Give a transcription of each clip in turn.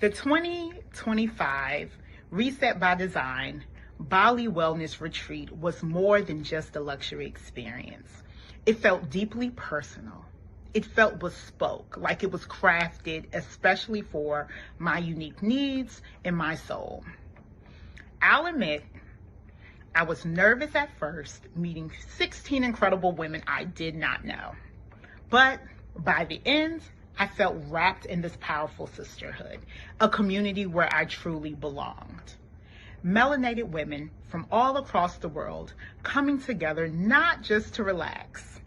The 2025 Reset by Design BALI Wellness Retreat was more than just a luxury experience. It felt deeply personal. It felt bespoke, like it was crafted especially for my unique needs and my soul. I'll admit, I was nervous at first, meeting 16 incredible women I did not know. But by the end, I felt wrapped in this powerful sisterhood, a community where I truly belonged. Melanated women from all across the world coming together not just to relax,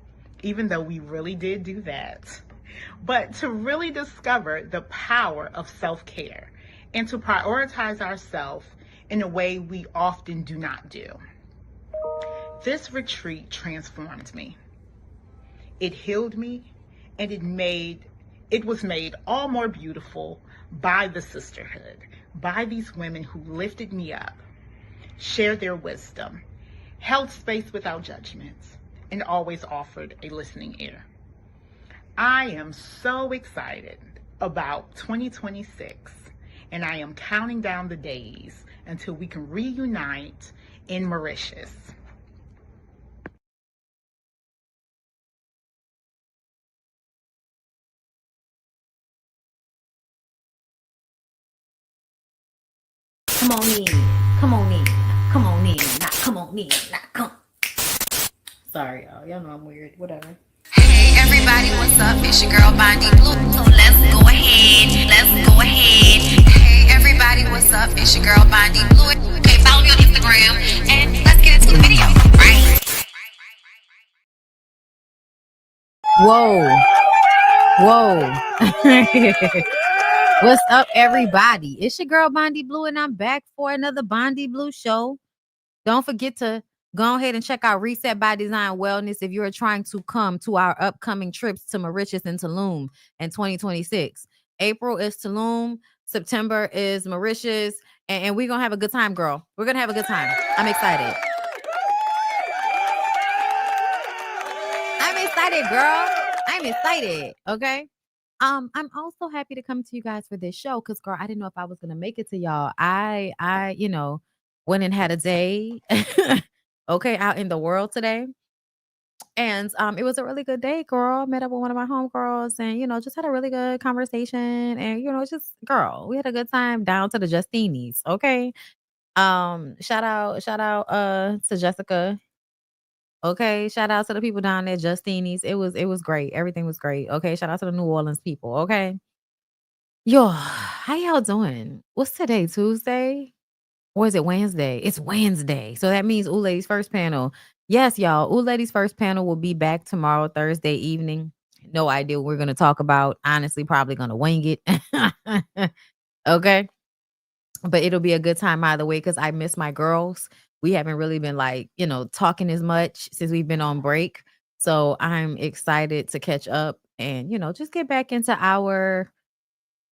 even though we really did do that, but to really discover the power of self-care and to prioritize ourselves in a way we often do not do. This retreat transformed me. It healed me, and it was made all more beautiful by the sisterhood, by these women who lifted me up, shared their wisdom, held space without judgments, and always offered a listening ear. I am so excited about 2026, and I am counting down the days until we can reunite in Mauritius. Come on in, come on in, come on in, not come on in, not come. Sorry, y'all know I'm weird, whatever. Hey everybody, what's up? It's your girl BondyBlue. So let's go ahead. Hey everybody, what's up? It's your girl BondyBlue. Okay, follow me on Instagram and let's get into the video, right? Whoa. What's up, everybody? It's your girl BondyBlue, and I'm back for another BondyBlue show. Don't forget to go ahead and check out Reset by Design Wellness if you're trying to come to our upcoming trips to Mauritius and Tulum in 2026. April is Tulum, September is Mauritius, and we're going to have a good time, girl. We're going to have a good time. I'm excited. Girl. I'm excited, okay? I'm also happy to come to you guys for this show because, girl, I didn't know if I was going to make it to y'all. I went and had a day, okay, out in the world today. And it was a really good day, girl. Met up with one of my homegirls and, just had a really good conversation. And, just, girl, we had a good time down to the Justinis, okay? Shout out to Jessica. Okay, shout out to the people down there, Justini's. It was great. Everything was great. Okay, shout out to the New Orleans people. Okay. Yo, how y'all doing? What's today? Tuesday? Or is it Wednesday? It's Wednesday. So that means Ooh Ladies First Panel. Yes, y'all. Ooh Ladies First Panel will be back tomorrow, Thursday evening. No idea what we're going to talk about. Honestly, probably going to wing it. Okay. But it'll be a good time either way because I miss my girls. We haven't really been talking as much since we've been on break. So I'm excited to catch up and, just get back into our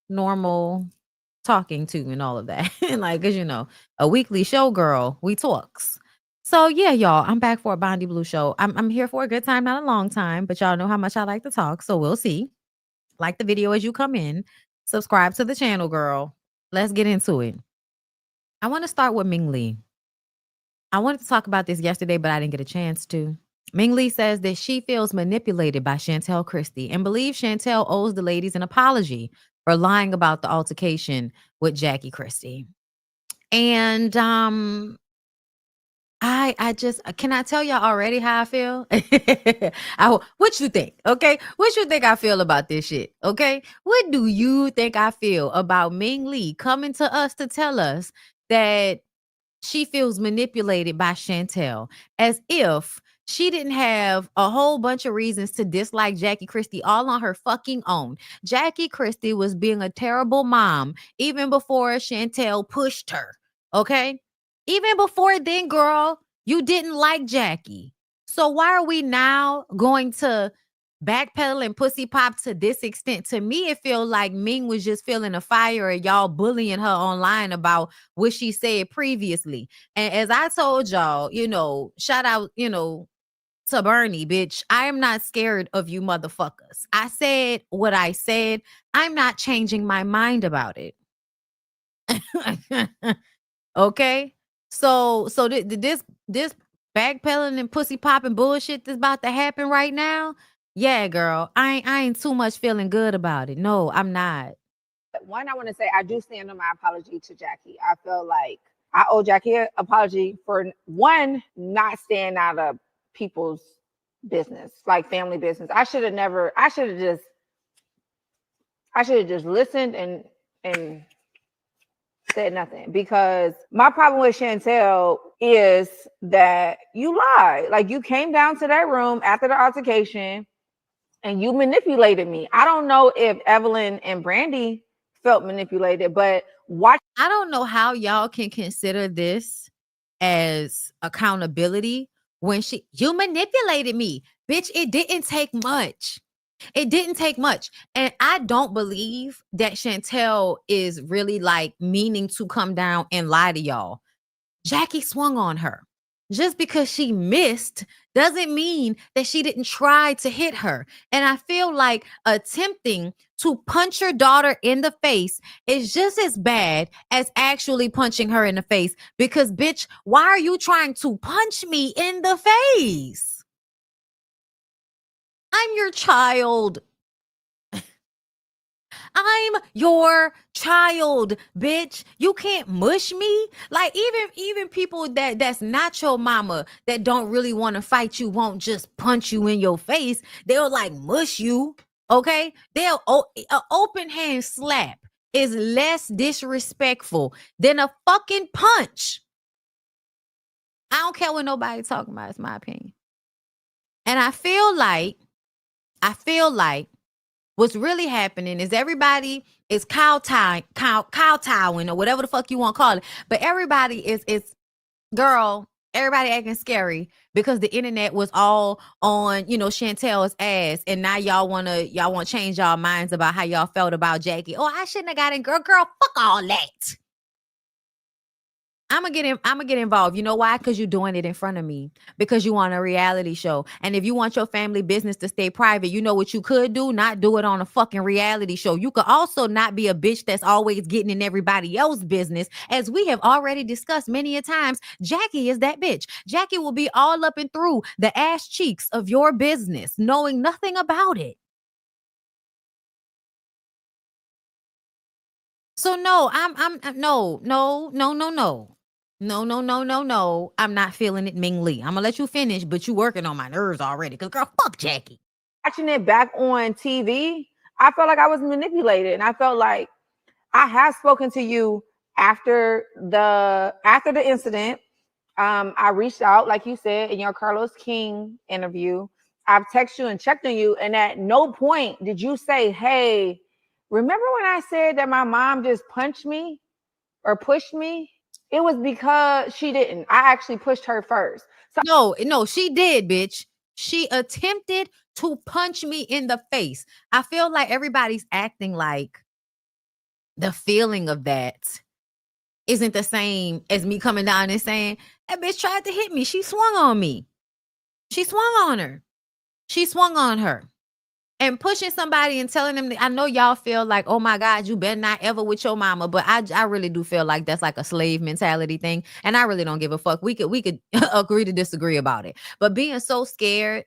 normal talking to and all of that. Cause a weekly show, girl, we talks. So yeah, y'all, I'm back for a BondyBlue show. I'm here for a good time, not a long time, but y'all know how much I like to talk. So we'll see. Like the video as you come in. Subscribe to the channel, girl. Let's get into it. I want to start with Ming Lee. I wanted to talk about this yesterday, but I didn't get a chance to. Ming Lee says that she feels manipulated by Chantel Christie and believes Chantel owes the ladies an apology for lying about the altercation with Jackie Christie. And I just can I tell y'all already how I feel? What you think? Okay. What you think I feel about this shit? Okay. What do you think I feel about Ming Lee coming to us to tell us that she feels manipulated by Chantel as if she didn't have a whole bunch of reasons to dislike Jackie Christie all on her fucking own. Jackie Christie was being a terrible mom even before Chantel pushed her. Okay. Even before then, girl, you didn't like Jackie. So why are we now going to backpedal and pussy pop to this extent? To me, it feels like Ming was just feeling a fire and y'all bullying her online about what she said previously. And as I told y'all, shout out, to Bernie, bitch. I am not scared of you motherfuckers. I said what I said. I'm not changing my mind about it. Okay, so this backpedaling and pussy popping bullshit that's about to happen right now. Yeah, girl, I ain't too much feeling good about it. No, I'm not. One, I want to say I do stand on my apology to Jackie. I feel like I owe Jackie an apology for one, not staying out of people's business, like family business. I should have just listened and said nothing, because my problem with Chantel is that you lied. Like, you came down to that room after the altercation and you manipulated me. I don't know if Evelyn and Brandy felt manipulated, but watch. I don't know how y'all can consider this as accountability when you manipulated me. Bitch, it didn't take much. It didn't take much. And I don't believe that Chantel is really like meaning to come down and lie to y'all. Jackie swung on her. Just because she missed doesn't mean that she didn't try to hit her. And I feel like attempting to punch your daughter in the face is just as bad as actually punching her in the face. Because, bitch, why are you trying to punch me in the face? I'm your child. I'm your child, bitch. You can't mush me. Like, even people that's not your mama, that don't really want to fight you, won't just punch you in your face. They'll like mush you. Okay, an open hand slap is less disrespectful than a fucking punch. I don't care what nobody talking about. It's my opinion. And I feel like what's really happening is everybody is kowtowing or whatever the fuck you want to call it. But everybody is everybody acting scary because the internet was all on, Chantel's ass. And now y'all want to change y'all minds about how y'all felt about Jackie. Oh, I shouldn't have gotten girl, fuck all that. I'm gonna get involved. You know why? Because you're doing it in front of me. Because you want a reality show. And if you want your family business to stay private, you know what you could do? Not do it on a fucking reality show. You could also not be a bitch that's always getting in everybody else's business. As we have already discussed many a times, Jackie is that bitch. Jackie will be all up and through the ass cheeks of your business, knowing nothing about it. So no, no. I'm not feeling it, Ming Lee. I'm gonna let you finish, but you working on my nerves already. Cause girl, fuck Jackie. Watching it back on TV, I felt like I was manipulated, and I felt like I have spoken to you after the incident. I reached out, like you said, in your Carlos King interview. I've texted you and checked on you, and at no point did you say, "Hey, remember when I said that my mom just punched me or pushed me?" It was because she didn't. I actually pushed her first. So no, she did, bitch. She attempted to punch me in the face. I feel like everybody's acting like the feeling of that isn't the same as me coming down and saying, that bitch tried to hit me. She swung on me. She swung on her. She swung on her. And pushing somebody and telling them, I know y'all feel like, oh my God, you better not ever with your mama. But I really do feel like that's like a slave mentality thing. And I really don't give a fuck. We could agree to disagree about it. But being so scared,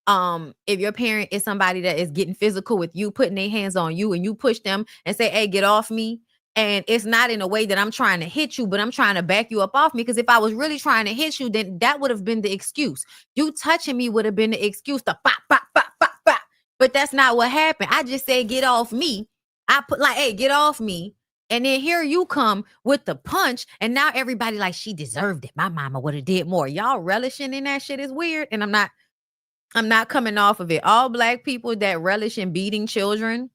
if your parent is somebody that is getting physical with you, putting their hands on you, and you push them and say, hey, get off me. And it's not in a way that I'm trying to hit you, but I'm trying to back you up off me. Because if I was really trying to hit you, then that would have been the excuse. You touching me would have been the excuse to pop, pop, pop, pop, pop. But that's not what happened. I just said, get off me. I put like, hey, get off me. And then here you come with the punch. And now everybody like, she deserved it. My mama would have did more. Y'all relishing in that shit is weird. And I'm not coming off of it. All Black people that relish in beating children,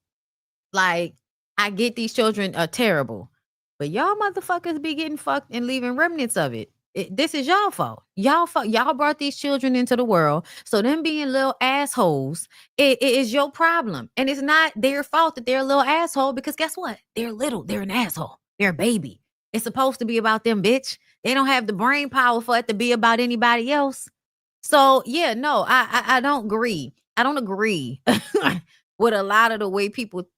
like, I get these children are terrible. But y'all motherfuckers be getting fucked and leaving remnants of it. This is y'all fault. Y'all brought these children into the world. So them being little assholes, it is your problem. And it's not their fault that they're a little asshole, because guess what? They're little. They're an asshole. They're a baby. It's supposed to be about them, bitch. They don't have the brain power for it to be about anybody else. So yeah, no, I don't agree. I don't agree with a lot of the way people,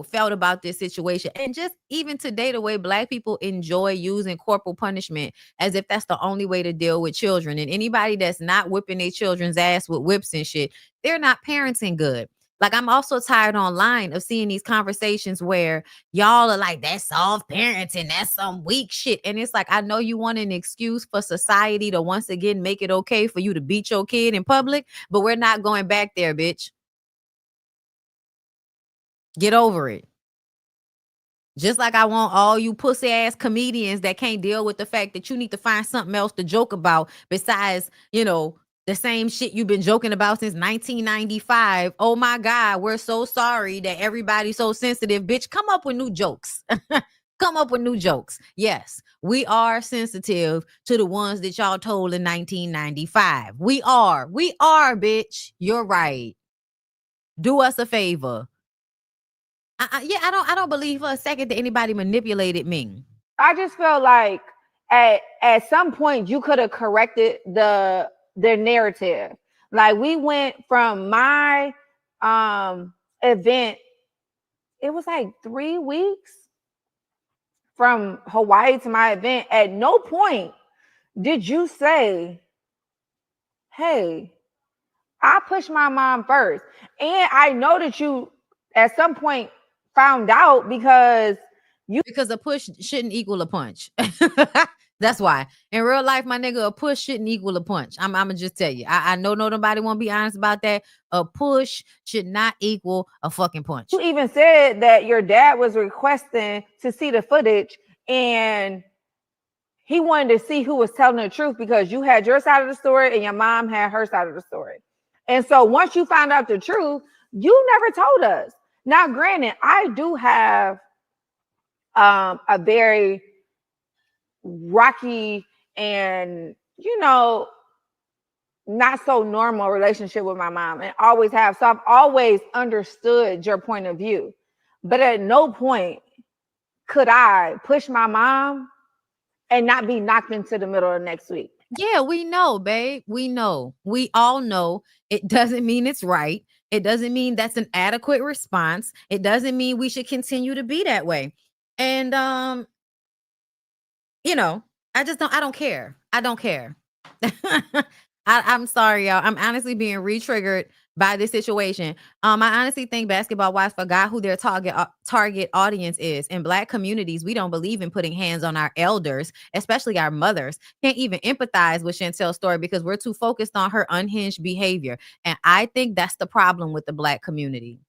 felt about this situation. And just even today, the way Black people enjoy using corporal punishment as if that's the only way to deal with children. And anybody that's not whipping their children's ass with whips and shit, they're not parenting good. Like, I'm also tired online of seeing these conversations where y'all are like, that's soft parenting, that's some weak shit. And it's like, I know you want an excuse for society to once again make it okay for you to beat your kid in public, but we're not going back there, bitch. Get over it. Just like I want all you pussy ass comedians that can't deal with the fact that you need to find something else to joke about besides, the same shit you've been joking about since 1995. Oh my God, we're so sorry that everybody's so sensitive. Bitch, come up with new jokes. Come up with new jokes. Yes, we are sensitive to the ones that y'all told in 1995. We are, bitch. You're right. Do us a favor. I don't believe for a second that anybody manipulated Ming. I just felt like at some point you could have corrected their narrative. Like, we went from my event, it was like 3 weeks from Hawaii to my event. At no point did you say, hey, I pushed my mom first. And I know that you at some point found out because a push shouldn't equal a punch. That's why. In real life, my nigga, a push shouldn't equal a punch. I'm gonna just tell you. I know nobody won't be honest about that. A push should not equal a fucking punch. You even said that your dad was requesting to see the footage and he wanted to see who was telling the truth because you had your side of the story and your mom had her side of the story. And so once you found out the truth, you never told us. Now, granted, I do have a very rocky and, not so normal relationship with my mom, and always have. So I've always understood your point of view. But at no point could I push my mom and not be knocked into the middle of next week. Yeah, we know, babe. We know. We all know. It doesn't mean it's right. It doesn't mean that's an adequate response. It doesn't mean we should continue to be that way. And, I don't care. I don't care. I'm sorry, y'all. I'm honestly being re-triggered by this situation. I honestly think basketball wives forgot who their target audience is. In Black communities, we don't believe in putting hands on our elders, especially our mothers. Can't even empathize with Chantel's story because we're too focused on her unhinged behavior. And I think that's the problem with the Black community.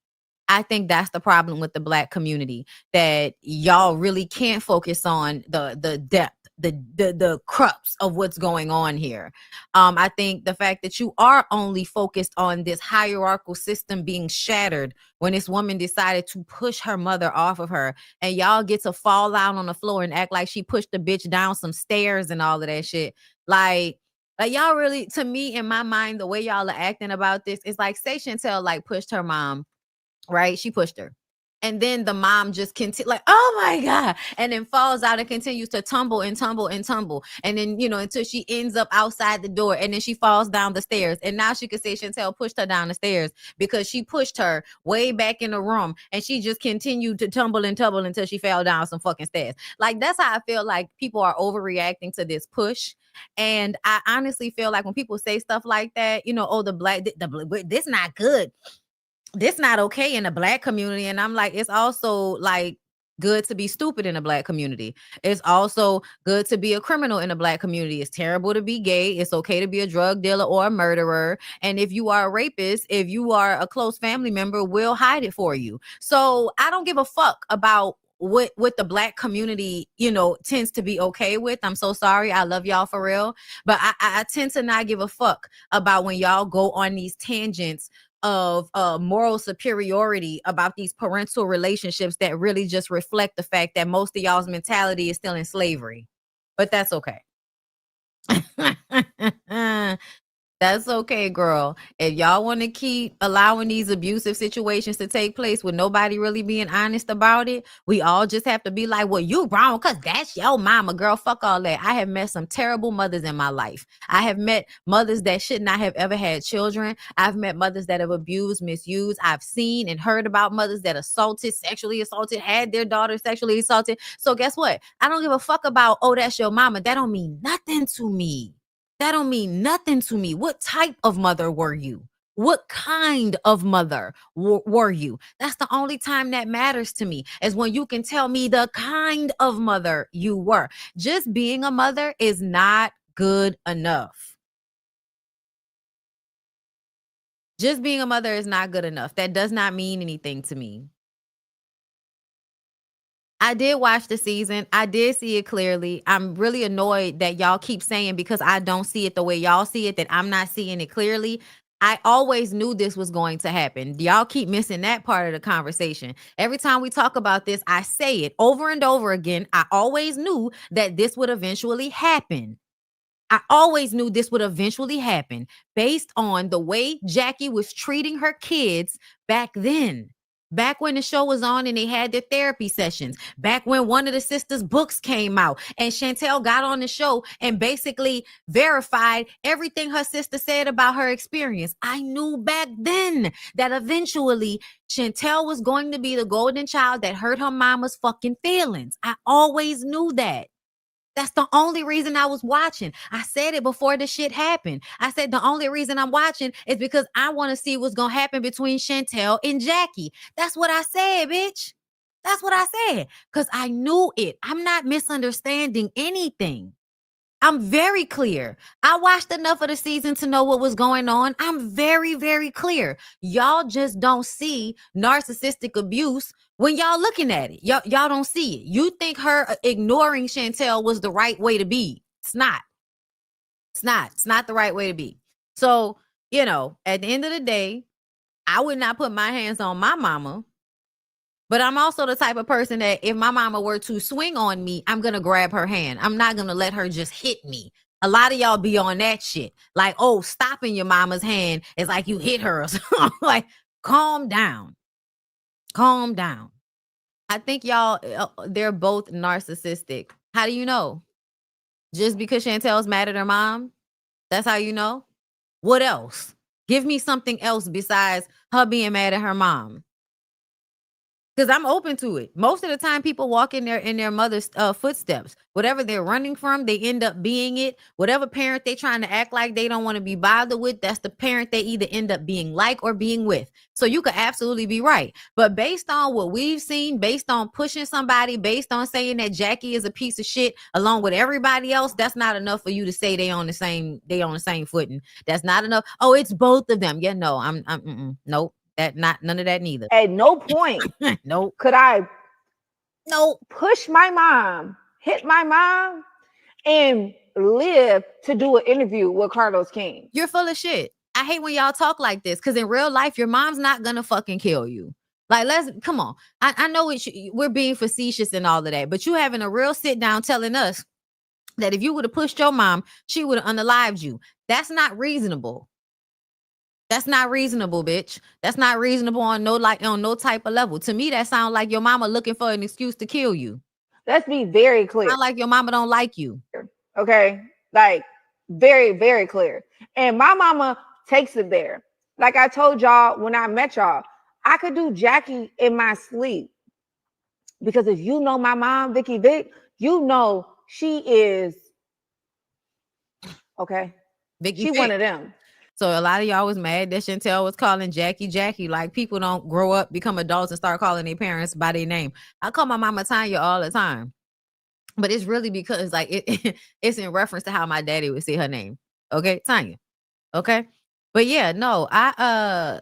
I think that's the problem with the Black community, that y'all really can't focus on the depth, the crux of what's going on here. I think the fact that you are only focused on this hierarchical system being shattered when this woman decided to push her mother off of her, and y'all get to fall out on the floor and act like she pushed the bitch down some stairs and all of that shit. Like y'all really, to me, in my mind, the way y'all are acting about this is like, say Chantel like pushed her mom, right? She pushed her. And then the mom just continues like, oh my God, and then falls out and continues to tumble and tumble and tumble. And then, until she ends up outside the door, and then she falls down the stairs. And now she could say Chantel pushed her down the stairs because she pushed her way back in the room, and she just continued to tumble and tumble until she fell down some fucking stairs. Like, that's how I feel like people are overreacting to this push. And I honestly feel like when people say stuff like that, oh, this not good. This not okay in the Black community. And I'm like, it's also like good to be stupid in the Black community. It's also good to be a criminal in the Black community. It's terrible to be gay. It's okay to be a drug dealer or a murderer. And if you are a rapist, if you are a close family member, we'll hide it for you. So I don't give a fuck about what the Black community, tends to be okay with. I'm so sorry. I love y'all for real. But I tend to not give a fuck about when y'all go on these tangents of moral superiority about these parental relationships that really just reflect the fact that most of y'all's mentality is still in slavery. But that's okay. That's okay, girl. If y'all want to keep allowing these abusive situations to take place with nobody really being honest about it, we all just have to be like, well, you wrong because that's your mama, girl. Fuck all that. I have met some terrible mothers in my life. I have met mothers that should not have ever had children. I've met mothers that have abused, misused. I've seen and heard about mothers that assaulted, sexually assaulted, had their daughter sexually assaulted. So guess what? I don't give a fuck about, oh, that's your mama. That don't mean nothing to me. That don't mean nothing to me. What type of mother were you? What kind of mother were you? That's the only time that matters to me, is when you can tell me the kind of mother you were. Just being a mother is not good enough. Just being a mother is not good enough. That does not mean anything to me. I did watch the season. I did see it clearly. I'm really annoyed that y'all keep saying because I don't see it the way y'all see it, that I'm not seeing it clearly. I always knew this was going to happen. Y'all keep missing that part of the conversation. Every time we talk about this, I say it over and over again. I always knew that this would eventually happen. I always knew this would eventually happen based on the way Jackie was treating her kids back then. Back when the show was on and they had their therapy sessions. Back when one of the sisters' books came out and Chantel got on the show and basically verified everything her sister said about her experience. I knew back then that eventually Chantel was going to be the golden child that hurt her mama's fucking feelings. I always knew that. That's the only reason I was watching. I said it before the shit happened. I said the only reason I'm watching is because I want to see what's going to happen between Chantel and Jackie. That's what I said, bitch. That's what I said. Because I knew it. I'm not misunderstanding anything. I'm very clear. I watched enough of the season to know what was going on. I'm very, very clear. Y'all just don't see narcissistic abuse when y'all looking at it. Y'all don't see it. You think her ignoring Chantel was the right way to be. It's not. It's not. It's not the right way to be. So, you know, at the end of the day, I would not put my hands on my mama. But I'm also the type of person that if my mama were to swing on me, I'm going to grab her hand. I'm not going to let her just hit me. A lot of y'all be on that shit. Like, oh, stopping your mama's hand is like you hit her or something. Like, calm down. Calm down. I think y'all, they're both narcissistic. How do you know? Just because Chantel's mad at her mom? That's how you know? What else? Give me something else besides her being mad at her mom. Because I'm open to it. Most of the time, people walk in their mother's footsteps. Whatever they're running from, they end up being it. Whatever parent they trying to act like they don't want to be bothered with, that's the parent they either end up being like or being with. So you could absolutely be right. But based on what we've seen, based on pushing somebody, based on saying that Jackie is a piece of shit along with everybody else, that's not enough for you to say they on the same footing. That's not enough. Oh, it's both of them. Yeah, no, nope. None of that neither. At no point nope. could I push my mom, hit my mom, and live to do an interview with Carlos King. You're full of shit. I hate when y'all talk like this because in real life, your mom's not gonna fucking kill you. Like, come on. I know we're being facetious and all of that, but you having a real sit down telling us that if you would have pushed your mom, she would have unalived you. That's not reasonable. That's not reasonable, bitch. That's not reasonable on no type of level. To me, that sounds like your mama looking for an excuse to kill you. Let's be very clear. Sound like your mama don't like you. Okay, like very, very clear. And my mama takes it there. Like I told y'all when I met y'all, I could do Jackie in my sleep. Because if you know my mom, Vicky Vic, you know she is okay. Vicky she Vic. One of them. So a lot of y'all was mad that Chantel was calling Jackie. Like, people don't grow up, become adults, and start calling their parents by their name. I call my mama Tanya all the time. But it's really because like it's in reference to how my daddy would say her name. Okay, Tanya. Okay. But yeah, no, I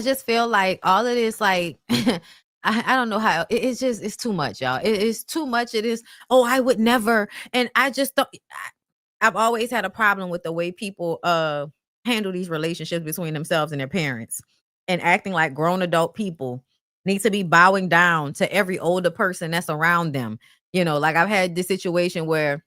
just feel like all of this, like I don't know how it's too much, y'all. It's too much. It is, oh, I would never. And I just don't. I've always had a problem with the way people handle these relationships between themselves and their parents, and acting like grown adult people need to be bowing down to every older person that's around them. You know, like I've had this situation where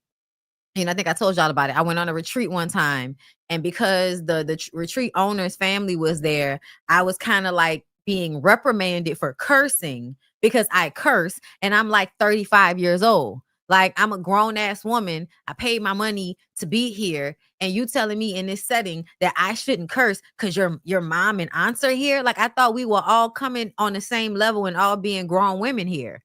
And I think I told y'all about it. I went on a retreat one time, and because the retreat owner's family was there, I was kind of like being reprimanded for cursing because I curse, and I'm like 35 years old. Like, I'm a grown ass woman. I paid my money to be here, and you telling me in this setting that I shouldn't curse because your mom and aunts are here. Like, I thought we were all coming on the same level and all being grown women here.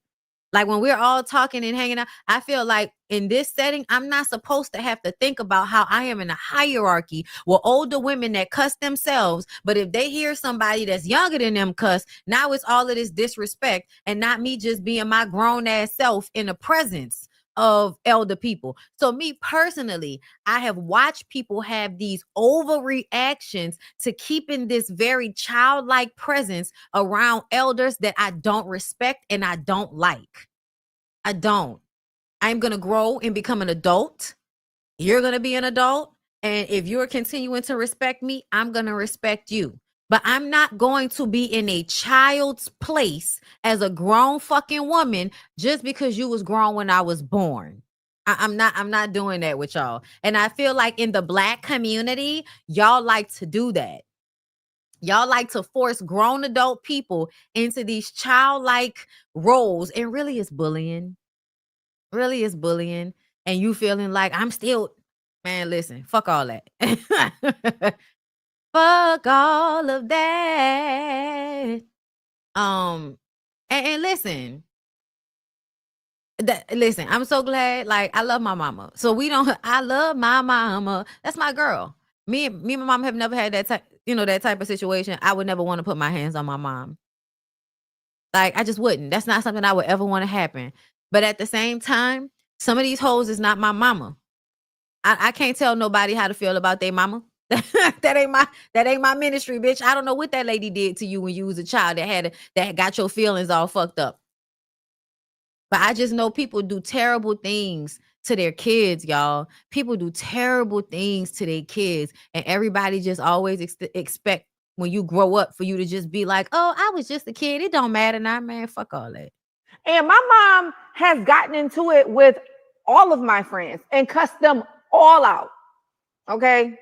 Like, when we're all talking and hanging out, I feel like in this setting, I'm not supposed to have to think about how I am in a hierarchy with older women that cuss themselves. But if they hear somebody that's younger than them cuss, now it's all of this disrespect and not me just being my grown ass self in the presence of elder people. So me personally, I have watched people have these overreactions to keeping this very childlike presence around elders that I don't respect and I don't like. I don't. I'm going to grow and become an adult. You're going to be an adult. And if you're continuing to respect me, I'm going to respect you. But I'm not going to be in a child's place as a grown fucking woman just because you was grown when I was born. I'm not doing that with y'all. And I feel like in the Black community, y'all like to do that. Y'all like to force grown adult people into these childlike roles, and really it's bullying. Really is bullying. And you feeling like I'm still, man, listen, fuck all that. Fuck all of that. And listen, listen, I'm so glad. Like, I love my mama. So I love my mama. That's my girl. Me and my mom have never had that type, that type of situation. I would never want to put my hands on my mom. Like, I just wouldn't. That's not something I would ever want to happen. But at the same time, some of these hoes is not my mama. I can't tell nobody how to feel about their mama. that ain't my ministry, bitch. I don't know what that lady did to you when you was a child that got your feelings all fucked up. But I just know people do terrible things to their kids, y'all. People do terrible things to their kids, and everybody just always expect when you grow up for you to just be like, oh, I was just a kid. It don't matter now, man. Fuck all that. And my mom has gotten into it with all of my friends and cussed them all out. Okay?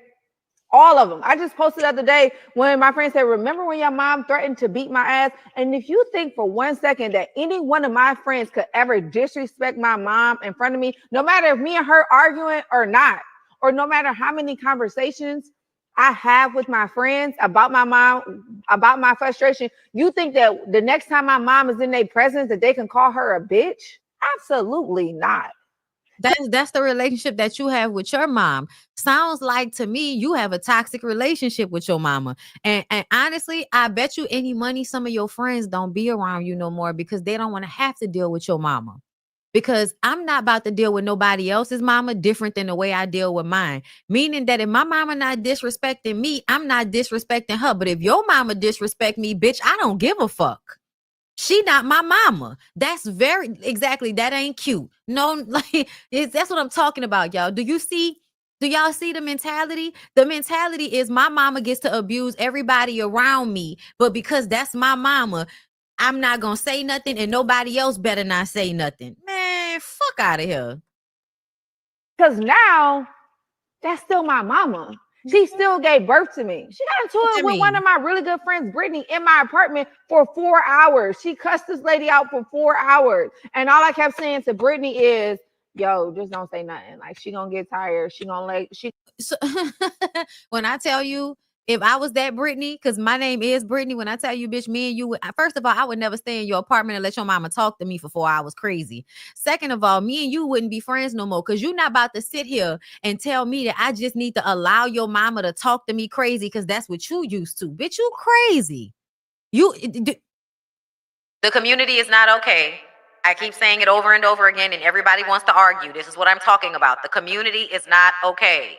All of them. I just posted the other day when my friend said, remember when your mom threatened to beat my ass? And if you think for 1 second that any one of my friends could ever disrespect my mom in front of me, no matter if me and her arguing or not, or no matter how many conversations I have with my friends about my mom, about my frustration, you think that the next time my mom is in their presence that they can call her a bitch? Absolutely not. That's the relationship that you have with your mom. Sounds like to me you have a toxic relationship with your mama. And honestly, I bet you any money some of your friends don't be around you no more because they don't want to have to deal with your mama. Because I'm not about to deal with nobody else's mama different than the way I deal with mine. Meaning that if my mama not disrespecting me, I'm not disrespecting her. But if your mama disrespect me, bitch, I don't give a fuck. She not my mama. That's exactly. That ain't cute. No, like that's what I'm talking about, y'all. Do y'all see the mentality? The mentality is my mama gets to abuse everybody around me, but because that's my mama, I'm not gonna say nothing, and nobody else better not say nothing. Man, fuck out of here. Because now that's still my mama. She still gave birth to me. She got into it with one of my really good friends, Brittany, in my apartment for 4 hours. She cussed this lady out for 4 hours. And all I kept saying to Brittany is, yo, just don't say nothing. Like, she gonna get tired. She gonna So, when I tell you, if I was that Brittany, because my name is Brittany, when I tell you, bitch, me and you, first of all, I would never stay in your apartment and let your mama talk to me for 4 hours crazy. Second of all, me and you wouldn't be friends no more because you're not about to sit here and tell me that I just need to allow your mama to talk to me crazy because that's what you used to. Bitch, you crazy. The community is not okay. I keep saying it over and over again, and everybody wants to argue. This is what I'm talking about. The community is not okay.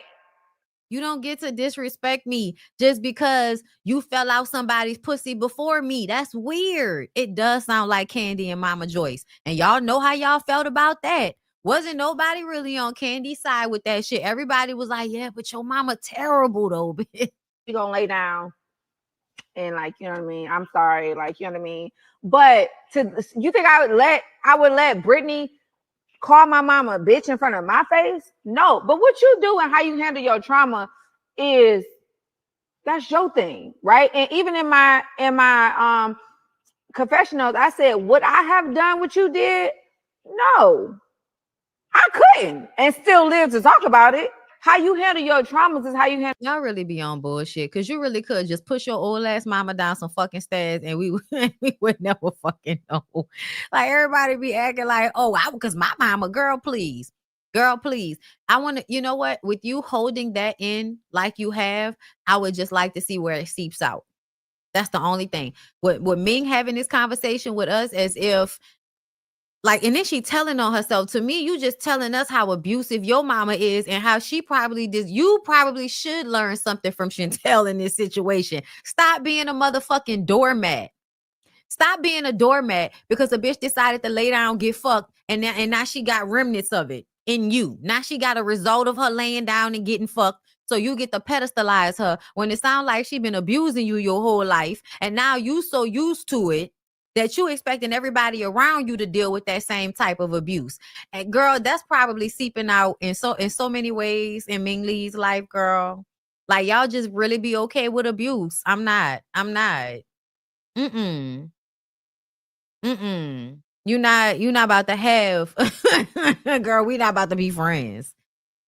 You don't get to disrespect me just because you fell out somebody's pussy before me. That's weird. It does sound like Kandi and Mama Joyce. And y'all know how y'all felt about that. Wasn't nobody really on Kandi's side with that shit. Everybody was like, yeah, but your mama terrible though, bitch. She gonna lay down and like, you know what I mean? I'm sorry, like, you know what I mean? But you think I would let Brittany call my mama a bitch in front of my face? No. But what you do and how you handle your trauma is that's your thing, right? And even in my confessionals, I said, would I have done what you did? No, I couldn't, and still live to talk about it. How you handle your traumas is how you handle. Y'all really be on bullshit because you really could just push your old ass mama down some fucking stairs and we would never fucking know. Like everybody be acting like, oh, because my mama, girl, please. Girl, please. I want to, you know what? With you holding that in like you have, I would just like to see where it seeps out. That's the only thing. With Ming having this conversation with us as if, like, and then she telling on herself. To me, you just telling us how abusive your mama is and how she probably did. You probably should learn something from Chantel in this situation. Stop being a motherfucking doormat. Stop being a doormat because a bitch decided to lay down, get fucked, and now she got remnants of it in you. Now she got a result of her laying down and getting fucked. So you get to pedestalize her when it sounds like she been abusing you your whole life, and now you so used to it that you expecting everybody around you to deal with that same type of abuse. And girl, that's probably seeping out in so many ways in Ming Lee's life, girl. Like y'all just really be okay with abuse. I'm not. Mm-mm. You're not about to have girl, we not about to be friends.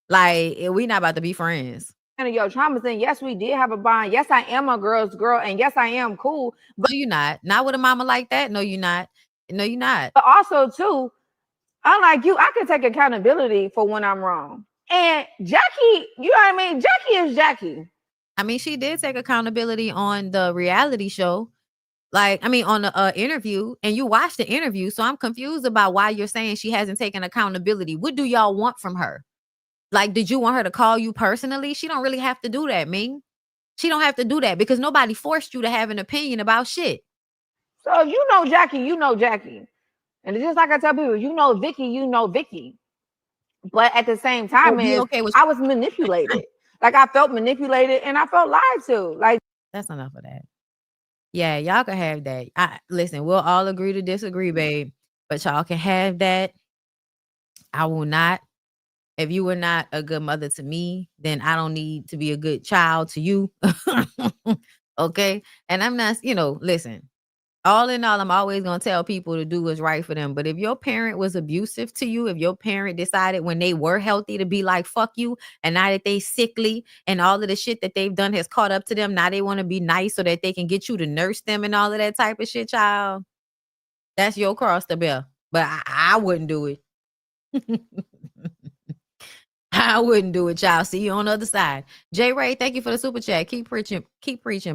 Like we not about to be friends. Your traumas, and yes, we did have a bond. Yes, I am a girl's girl, and yes, I am cool. But you're not with a mama like that. No, you're not. But also, too, unlike you, I can take accountability for when I'm wrong. And Jackie, you know what I mean? Jackie is Jackie. I mean, she did take accountability on the reality show. Like, I mean, on the interview, and you watched the interview. So I'm confused about why you're saying she hasn't taken accountability. What do y'all want from her? Like, did you want her to call you personally? She don't really have to do that, Ming. She don't have to do that because nobody forced you to have an opinion about shit. So you know Jackie, you know Jackie. And it's just like I tell people, you know Vicky, you know Vicky. But at the same time, I was manipulated. Like I felt manipulated and I felt lied to. Like that's enough of that. Yeah, y'all can have that. Listen, we'll all agree to disagree, babe. But y'all can have that. I will not. If you were not a good mother to me, then I don't need to be a good child to you. Okay? And I'm not, listen. All in all, I'm always going to tell people to do what's right for them. But if your parent was abusive to you, if your parent decided when they were healthy to be like, fuck you, and now that they sickly and all of the shit that they've done has caught up to them, now they want to be nice so that they can get you to nurse them and all of that type of shit, child, that's your cross to bear. But I wouldn't do it. I wouldn't do it, child. See you on the other side. J. Ray, thank you for the super chat. Keep preaching,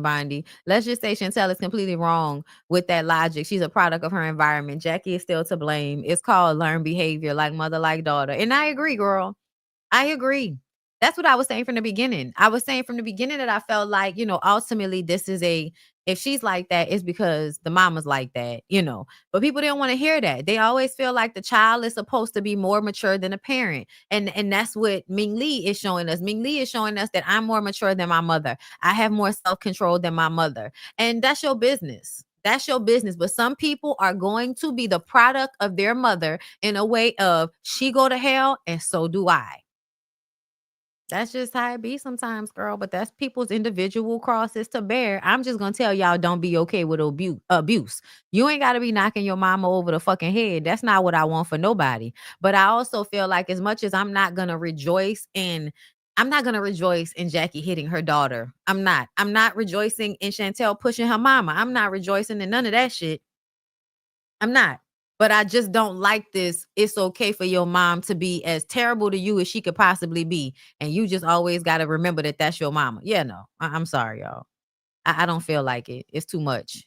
Bondy. Let's just say Chantel is completely wrong with that logic. She's a product of her environment. Jackie is still to blame. It's called learned behavior, like mother, like daughter. And I agree, girl. I agree. That's what I was saying from the beginning. I was saying from the beginning that I felt like, ultimately this is if she's like that, it's because the mama's like that, But people didn't want to hear that. They always feel like the child is supposed to be more mature than a parent. And that's what Ming Lee is showing us. Ming Lee is showing us that I'm more mature than my mother. I have more self-control than my mother. And that's your business. That's your business. But some people are going to be the product of their mother in a way of she go to hell and so do I. That's just how it be sometimes, girl. But that's people's individual crosses to bear. I'm just going to tell y'all, don't be okay with abuse. You ain't got to be knocking your mama over the fucking head. That's not what I want for nobody. But I also feel like as much as I'm not going to rejoice in Jackie hitting her daughter. I'm not rejoicing in Chantel pushing her mama. I'm not rejoicing in none of that shit. I'm not. But I just don't like this. It's okay for your mom to be as terrible to you as she could possibly be. And you just always got to remember that that's your mama. Yeah, no, I'm sorry, y'all. I don't feel like it. It's too much.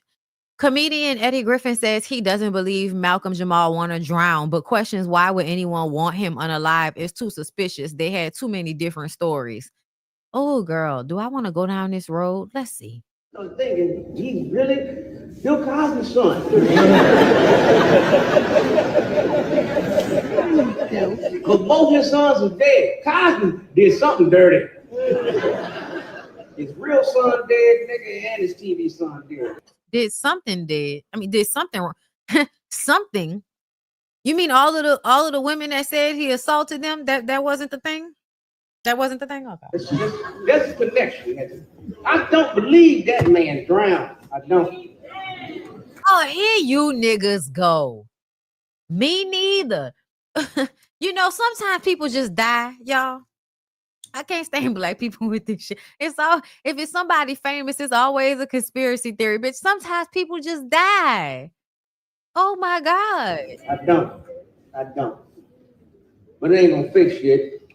Comedian Eddie Griffin says he doesn't believe Malcolm Jamal-Warner drowned, but questions why would anyone want him unalive is too suspicious. They had too many different stories. Oh, girl, do I want to go down this road? Let's see. So thinking, he's really Bill Cosby's son. Because both his sons are dead. Cosby did something dirty. His real son dead, nigga, and his TV son dead. Did something wrong. Something. You mean all of the women that said he assaulted them? That wasn't the thing? That wasn't the thing? Okay. That's a connection. I don't believe that man drowned. I don't. Oh, here you niggas go. Me neither. You know, sometimes people just die, y'all. I can't stand black people with this shit. It's all, if it's somebody famous, it's always a conspiracy theory. But sometimes people just die. Oh my God. I don't. But it ain't gonna fix shit.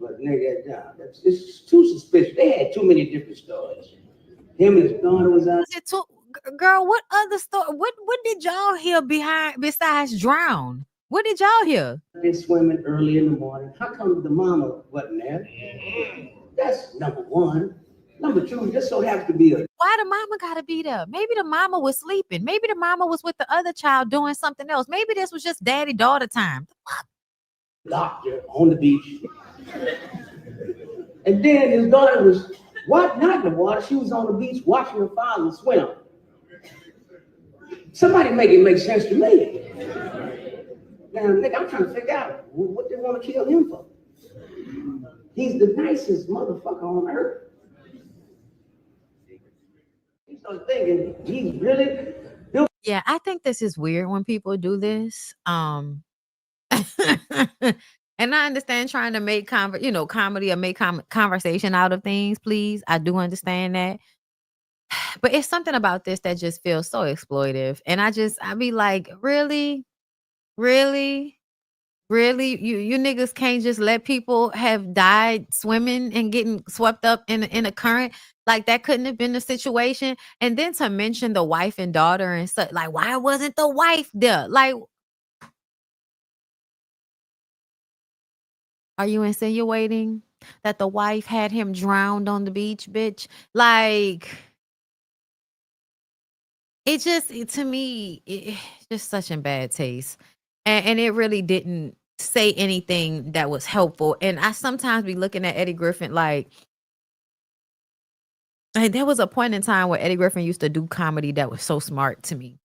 But nigga, nah, it's too suspicious. They had too many different stories. Him and his daughter was out. Girl, what other story? What did y'all hear besides drown? What did y'all hear? They're swimming early in the morning. How come the mama wasn't there? That's number one. Number two, just so happens to be why the mama gotta be there? Maybe the mama was sleeping. Maybe the mama was with the other child doing something else. Maybe this was just daddy-daughter time. doctor on the beach. And then his daughter was not in the water. She was on the beach watching her father swim. Somebody make it make sense to me. Now, nigga, I'm trying to figure out what they want to kill him for. He's the nicest motherfucker on earth. He started thinking he's really. Yeah, I think this is weird when people do this. And I understand trying to make comedy or make conversation out of things. Please, I do understand that. But it's something about this that just feels so exploitive, and I be like, really, you niggas can't just let people have died swimming and getting swept up in a current. Like, that couldn't have been the situation. And then to mention the wife and daughter and such, like, why wasn't the wife there? Like, are you insinuating that the wife had him drowned on the beach, bitch? Like, to me, it's just such in bad taste. And it really didn't say anything that was helpful. And I sometimes be looking at Eddie Griffin like there was a point in time where Eddie Griffin used to do comedy that was so smart to me.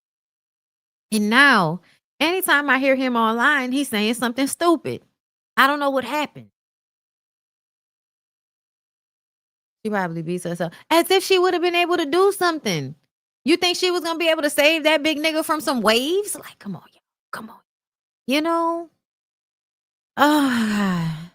And now, anytime I hear him online, he's saying something stupid. I don't know what happened. She probably beats herself. As if she would have been able to do something. You think she was going to be able to save that big nigga from some waves? Like, come on, y'all. Come on. You know? I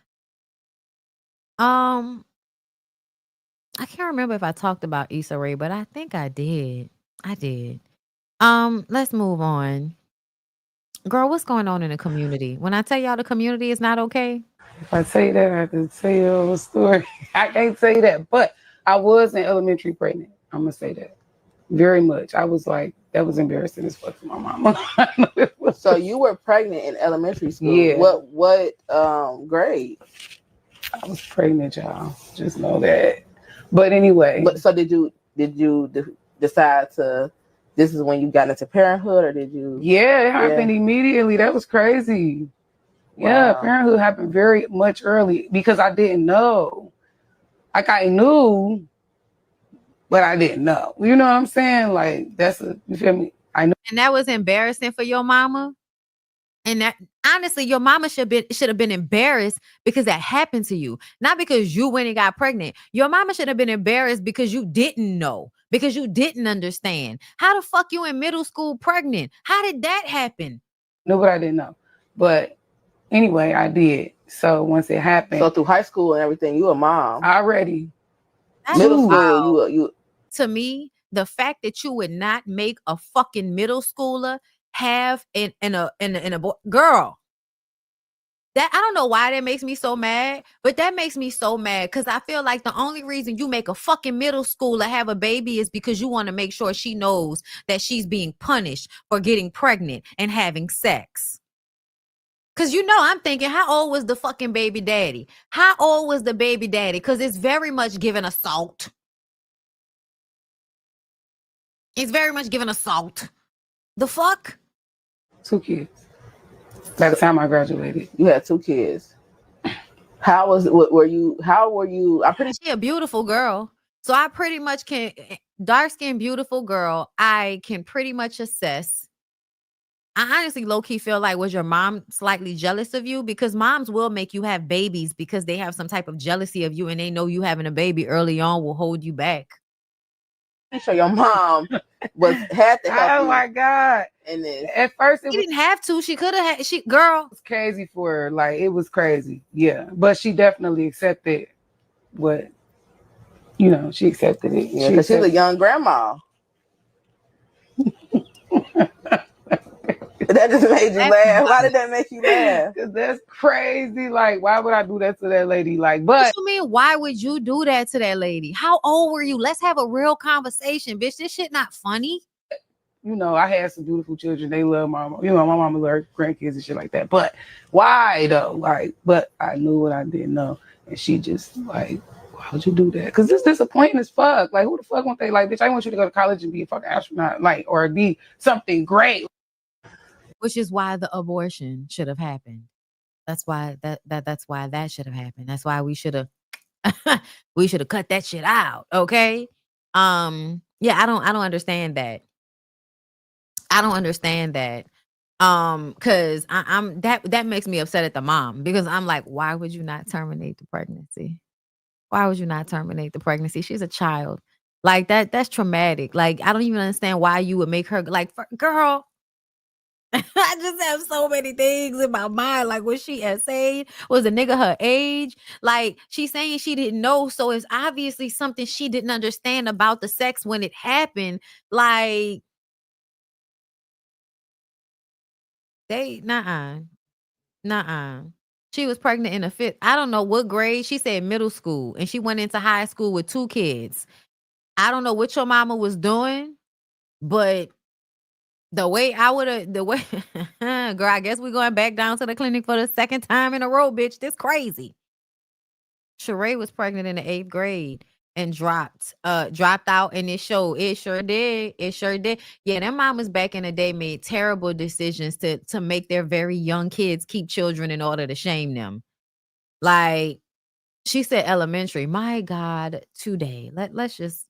can't remember if I talked about Issa Rae, but I think I did. Let's move on. Girl, what's going on in the community? When I tell y'all the community is not okay. If I say that, I have to tell you a little story. I can't say that, but I was in elementary pregnant. I'm gonna say that. Very much. I was like, that was embarrassing as fuck to my mama. So you were pregnant in elementary school. Yeah. What grade? I was pregnant, y'all. Just know that. But anyway. So did you decide to? This is when you got into parenthood, or did you? Yeah, it happened immediately. That was crazy. Wow. Yeah, parenthood happened very much early because I didn't know. Like, I knew, but I didn't know. You know what I'm saying? Like, you feel me? I know. And that was embarrassing for your mama. And that, honestly, your mama should have been embarrassed because that happened to you, not because you went and got pregnant. Your mama should have been embarrassed because you didn't know, because you didn't understand. How the fuck you in middle school pregnant? How did that happen? No, but I didn't know. But anyway, I did. So once it happened, so through high school and everything, you a mom already. Middle school, you. To me, the fact that you would not make a fucking middle schooler have in a girl, that I don't know why that makes me so mad, but that makes me so mad because I feel like the only reason you make a fucking middle schooler have a baby is because you want to make sure she knows that she's being punished for getting pregnant and having sex. Because I'm thinking, how old was the fucking baby daddy? How old was the baby daddy? Because it's very much giving assault. It's very much giving assault. The fuck? 2 kids. By the time I graduated, you had 2 kids. How were you? I'm pretty sure a beautiful girl. So I pretty much can, dark-skinned, beautiful girl. I can pretty much assess I honestly low-key feel like, was your mom slightly jealous of you? Because moms will make you have babies because they have some type of jealousy of you, and they know you having a baby early on will hold you back. So your mom had to help Oh you my God. in this. At first, She didn't have to. She could have had. Girl. It was crazy for her. Like, it was crazy. Yeah. But she definitely accepted what, she accepted it. Yeah, because she's a young grandma. That just made you laugh. Why did that make you laugh? Because that's crazy. Like, why would I do that to that lady? Like, but What you mean? Why would you do that to that lady? How old were you? Let's have a real conversation, bitch. This shit not funny. I had some beautiful children. They love my mom. My mama loved her grandkids and shit like that. But why though? Like, but I knew what I didn't know. And she just like, why would you do that? Because it's disappointing as fuck. Like, who the fuck want they like, bitch, I want you to go to college and be a fucking astronaut, like, or be something great. Which is why the abortion should have happened. That's why that's why that should have happened. That's why we should have cut that shit out. Okay. Yeah, I don't understand that. I don't understand that. Cause I'm that makes me upset at the mom, because I'm like, why would you not terminate the pregnancy? Why would you not terminate the pregnancy? She's a child. Like that's traumatic. Like, I don't even understand why you would make her like, girl. I just have so many things in my mind. Like, was she SA? Was the nigga her age? Like, she's saying she didn't know, so it's obviously something she didn't understand about the sex when it happened. Like, nuh-uh. She was pregnant in the 5th. I don't know what grade. She said middle school, and she went into high school with 2 kids. I don't know what your mama was doing, but the way girl, I guess we're going back down to the clinic for the 2nd time in a row, bitch. This crazy. Sheree was pregnant in the 8th grade and dropped out, and it sure did. Yeah, their mamas back in the day made terrible decisions to make their very young kids keep children in order to shame them. Like, she said elementary. My God, today. Let's just,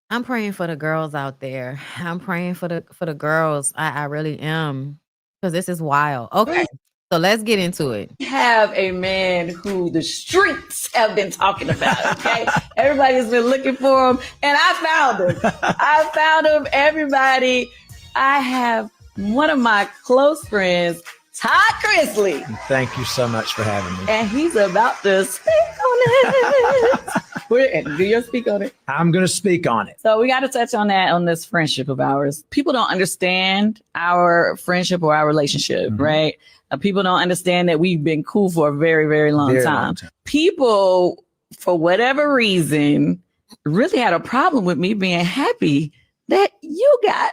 I'm praying for the girls out there. I'm praying for the girls. I really am. Because this is wild. Okay. So let's get into it. Have a man who the streets have been talking about, okay? Everybody's been looking for him, and I found him. Everybody. I have one of my close friends, Todd Chrisley. Thank you so much for having me. And he's about to speak on it. Do you speak on it? I'm going to speak on it. So we got to touch on that, on this friendship of ours. People don't understand our friendship or our relationship, right? People don't understand that we've been cool for a very, very long time. People, for whatever reason, really had a problem with me being happy that you got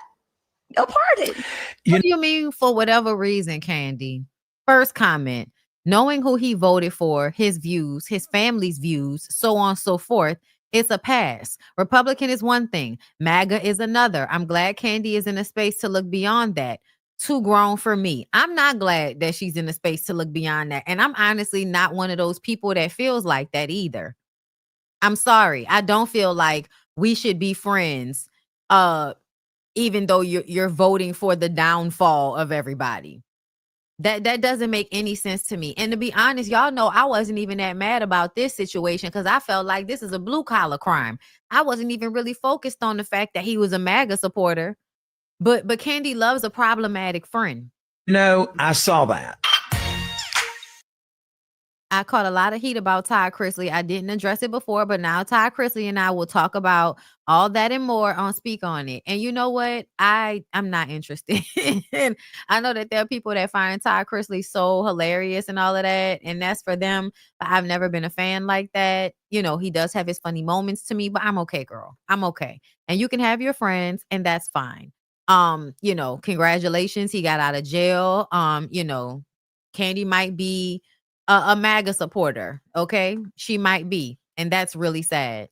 aparted. What do you mean for whatever reason, Kandi? First comment, knowing who he voted for, his views, his family's views, so on and so forth, it's a pass. Republican is one thing. MAGA is another. I'm glad Kandi is in a space to look beyond that. Too grown for me. I'm not glad that she's in a space to look beyond that. And I'm honestly not one of those people that feels like that either. I'm sorry. I don't feel like we should be friends, even though you're voting for the downfall of everybody. That doesn't make any sense to me. And to be honest, y'all know I wasn't even that mad about this situation because I felt like this is a blue collar crime. I wasn't even really focused on the fact that he was a MAGA supporter. But Kandi loves a problematic friend. I saw that. I caught a lot of heat about Todd Chrisley. I didn't address it before, but now Todd Chrisley and I will talk about all that and more on Speak On It. And you know what? I'm not interested. And I know that there are people that find Todd Chrisley so hilarious and all of that, and that's for them. But I've never been a fan like that. He does have his funny moments to me, but I'm okay, girl. I'm okay. And you can have your friends, and that's fine. Congratulations. He got out of jail. Kandi might be a MAGA supporter. Okay. She might be. And that's really sad.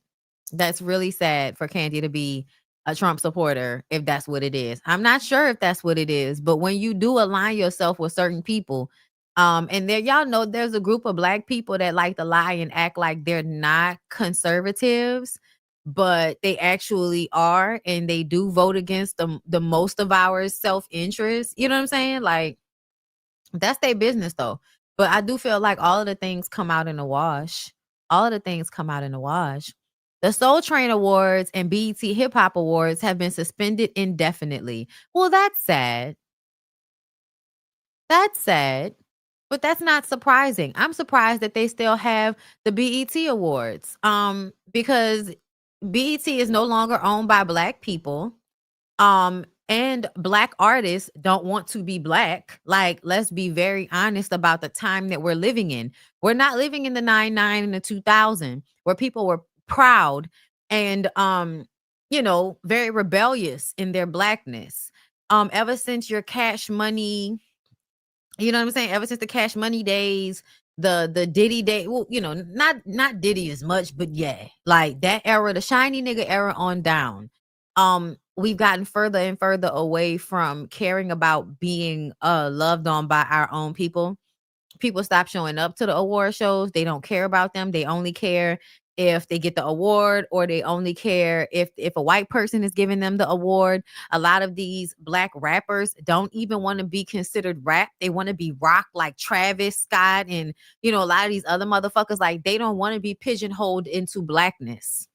That's really sad for Kandi to be a Trump supporter, if that's what it is. I'm not sure if that's what it is, but when you do align yourself with certain people, and there, y'all know there's a group of Black people that like to lie and act like they're not conservatives. but they actually are, and they do vote against the most of our self-interest. You know what I'm saying? Like, that's their business though. But I do feel like all of the things come out in the wash. All of the things come out in the wash. The Soul Train Awards and BET Hip Hop Awards have been suspended indefinitely. Well, that's sad. That's sad. But that's not surprising. I'm surprised that they still have the BET Awards. Because BET is no longer owned by Black people. And Black artists don't want to be Black. Like, let's be very honest about the time that we're living in. We're not living in the 99 and the 2000 where people were proud and very rebellious in their Blackness. Ever since your Cash Money, you know what I'm saying? Ever since the Cash Money days, the Diddy day, well, not Diddy as much, but yeah, like that era, the shiny nigga era on down. We've gotten further and further away from caring about being loved on by our own people. People stop showing up to the award shows. They don't care about them. They only care if they get the award, or they only care if a white person is giving them the award. A lot of these Black rappers don't even want to be considered rap. They want to be rock, like Travis Scott and a lot of these other motherfuckers. Like, they don't want to be pigeonholed into Blackness.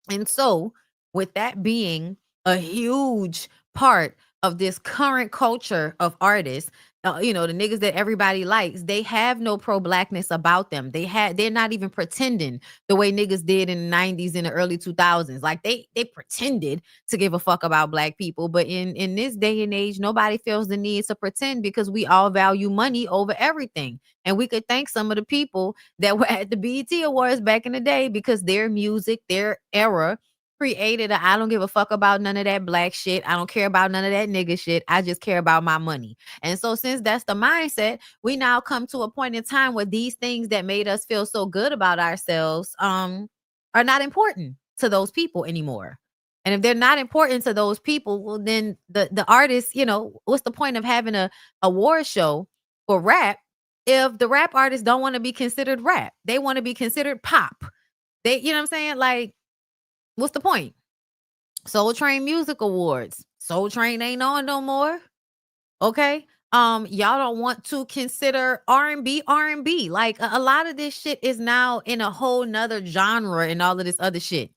And so, with that being a huge part of this current culture of artists, the niggas that everybody likes, they have no pro-Blackness about them. They're not even pretending the way niggas did in the 90s and the early 2000s. Like, they pretended to give a fuck about Black people. But in this day and age, nobody feels the need to pretend, because we all value money over everything. And we could thank some of the people that were at the BET Awards back in the day, because their music, their era, created I don't give a fuck about none of that Black shit. I don't care about none of that nigga shit. I just care about my money. And so, since that's the mindset, we now come to a point in time where these things that made us feel so good about ourselves are not important to those people anymore. And if they're not important to those people, well, then the artists, what's the point of having a award show for rap if the rap artists don't want to be considered rap? They want to be considered pop. They, you know what I'm saying? Like, what's the point? Soul Train Music Awards. Soul Train ain't on no more. Okay. Y'all don't want to consider R&B. Like, a lot of this shit is now in a whole nother genre and all of this other shit.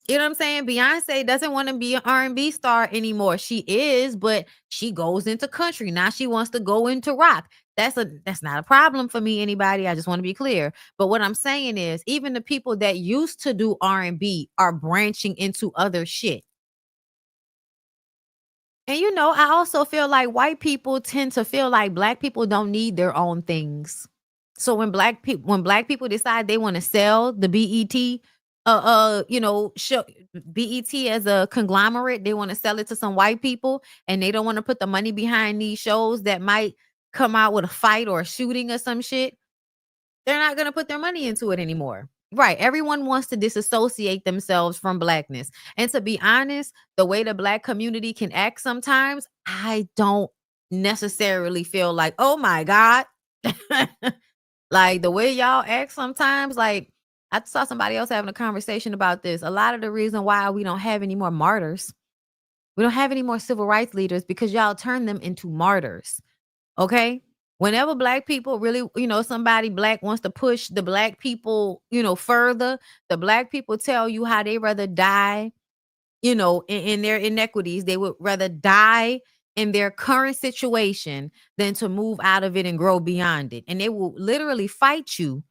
You know what I'm saying? Beyonce doesn't want to be an R&B star anymore. She is, but she goes into country. Now she wants to go into rock. That's not a problem for me, anybody. I just want to be clear. But what I'm saying is, even the people that used to do R&B are branching into other shit. And I also feel like white people tend to feel like Black people don't need their own things. So when Black people decide they want to sell the BET show, BET as a conglomerate, they want to sell it to some white people, and they don't want to put the money behind these shows that might come out with a fight or a shooting or some shit, they're not going to put their money into it anymore. Right. Everyone wants to disassociate themselves from Blackness. And to be honest, the way the Black community can act sometimes, I don't necessarily feel like, oh my God. Like, the way y'all act sometimes, like, I saw somebody else having a conversation about this. A lot of the reason why we don't have any more martyrs, we don't have any more civil rights leaders, because y'all turn them into martyrs. Okay. Whenever Black people really, somebody Black wants to push the Black people, further, the Black people tell you how they rather die, in their inequities. They would rather die in their current situation than to move out of it and grow beyond it. And they will literally fight you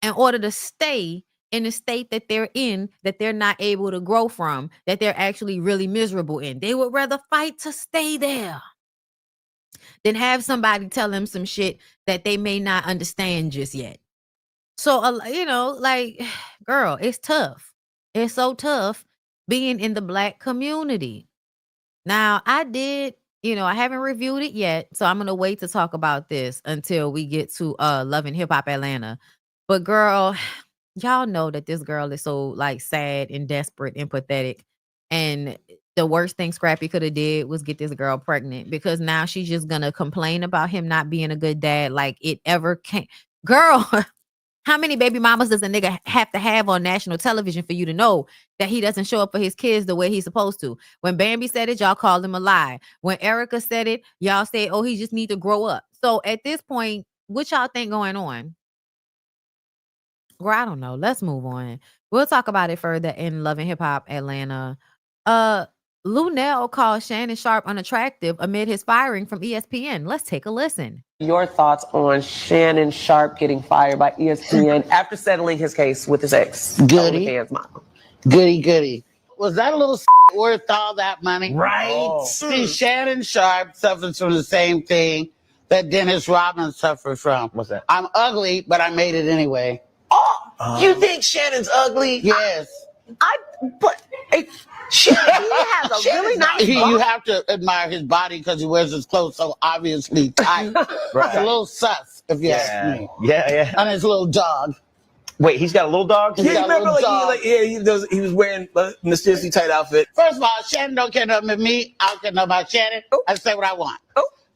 in order to stay in the state that they're in, that they're not able to grow from, that they're actually really miserable in. They would rather fight to stay there than have somebody tell them some shit that they may not understand just yet. So, like, girl, it's tough. It's so tough being in the Black community. Now, I haven't reviewed it yet, so I'm going to wait to talk about this until we get to Love and Hip Hop Atlanta. But girl, y'all know that this girl is so, like, sad and desperate and pathetic. And the worst thing Scrappy could have did was get this girl pregnant, because now she's just going to complain about him not being a good dad like it ever came. Girl, How many baby mamas does a nigga have to have on national television for you to know that he doesn't show up for his kids the way he's supposed to? When Bambi said it, y'all called him a lie. When Erica said it, y'all said, oh, he just need to grow up. So at this point, what y'all think going on? Well, I don't know. Let's move on. We'll talk about it further in Love and Hip Hop Atlanta. Lunel called Shannon Sharpe unattractive amid his firing from ESPN. Let's take a listen. Your thoughts on Shannon Sharpe getting fired by ESPN after settling his case with his ex? Goody. Mom. Goody. Was that a little worth all that money? Right. Oh. See, Shannon Sharpe suffers from the same thing that Dennis Rodman suffers from. What's that? I'm ugly, but I made it anyway. Oh, you think Shannon's ugly? Yes. He has a really nice body. You have to admire his body because he wears his clothes so obviously tight. Right. It's a little sus, if you ask me. Yeah. And his little dog. Wait, he's got a little dog? He's got a little dog. He was wearing a mysteriously tight outfit. First of all, Shannon don't care nothing about me. I don't care nothing about Shannon. I say what I want.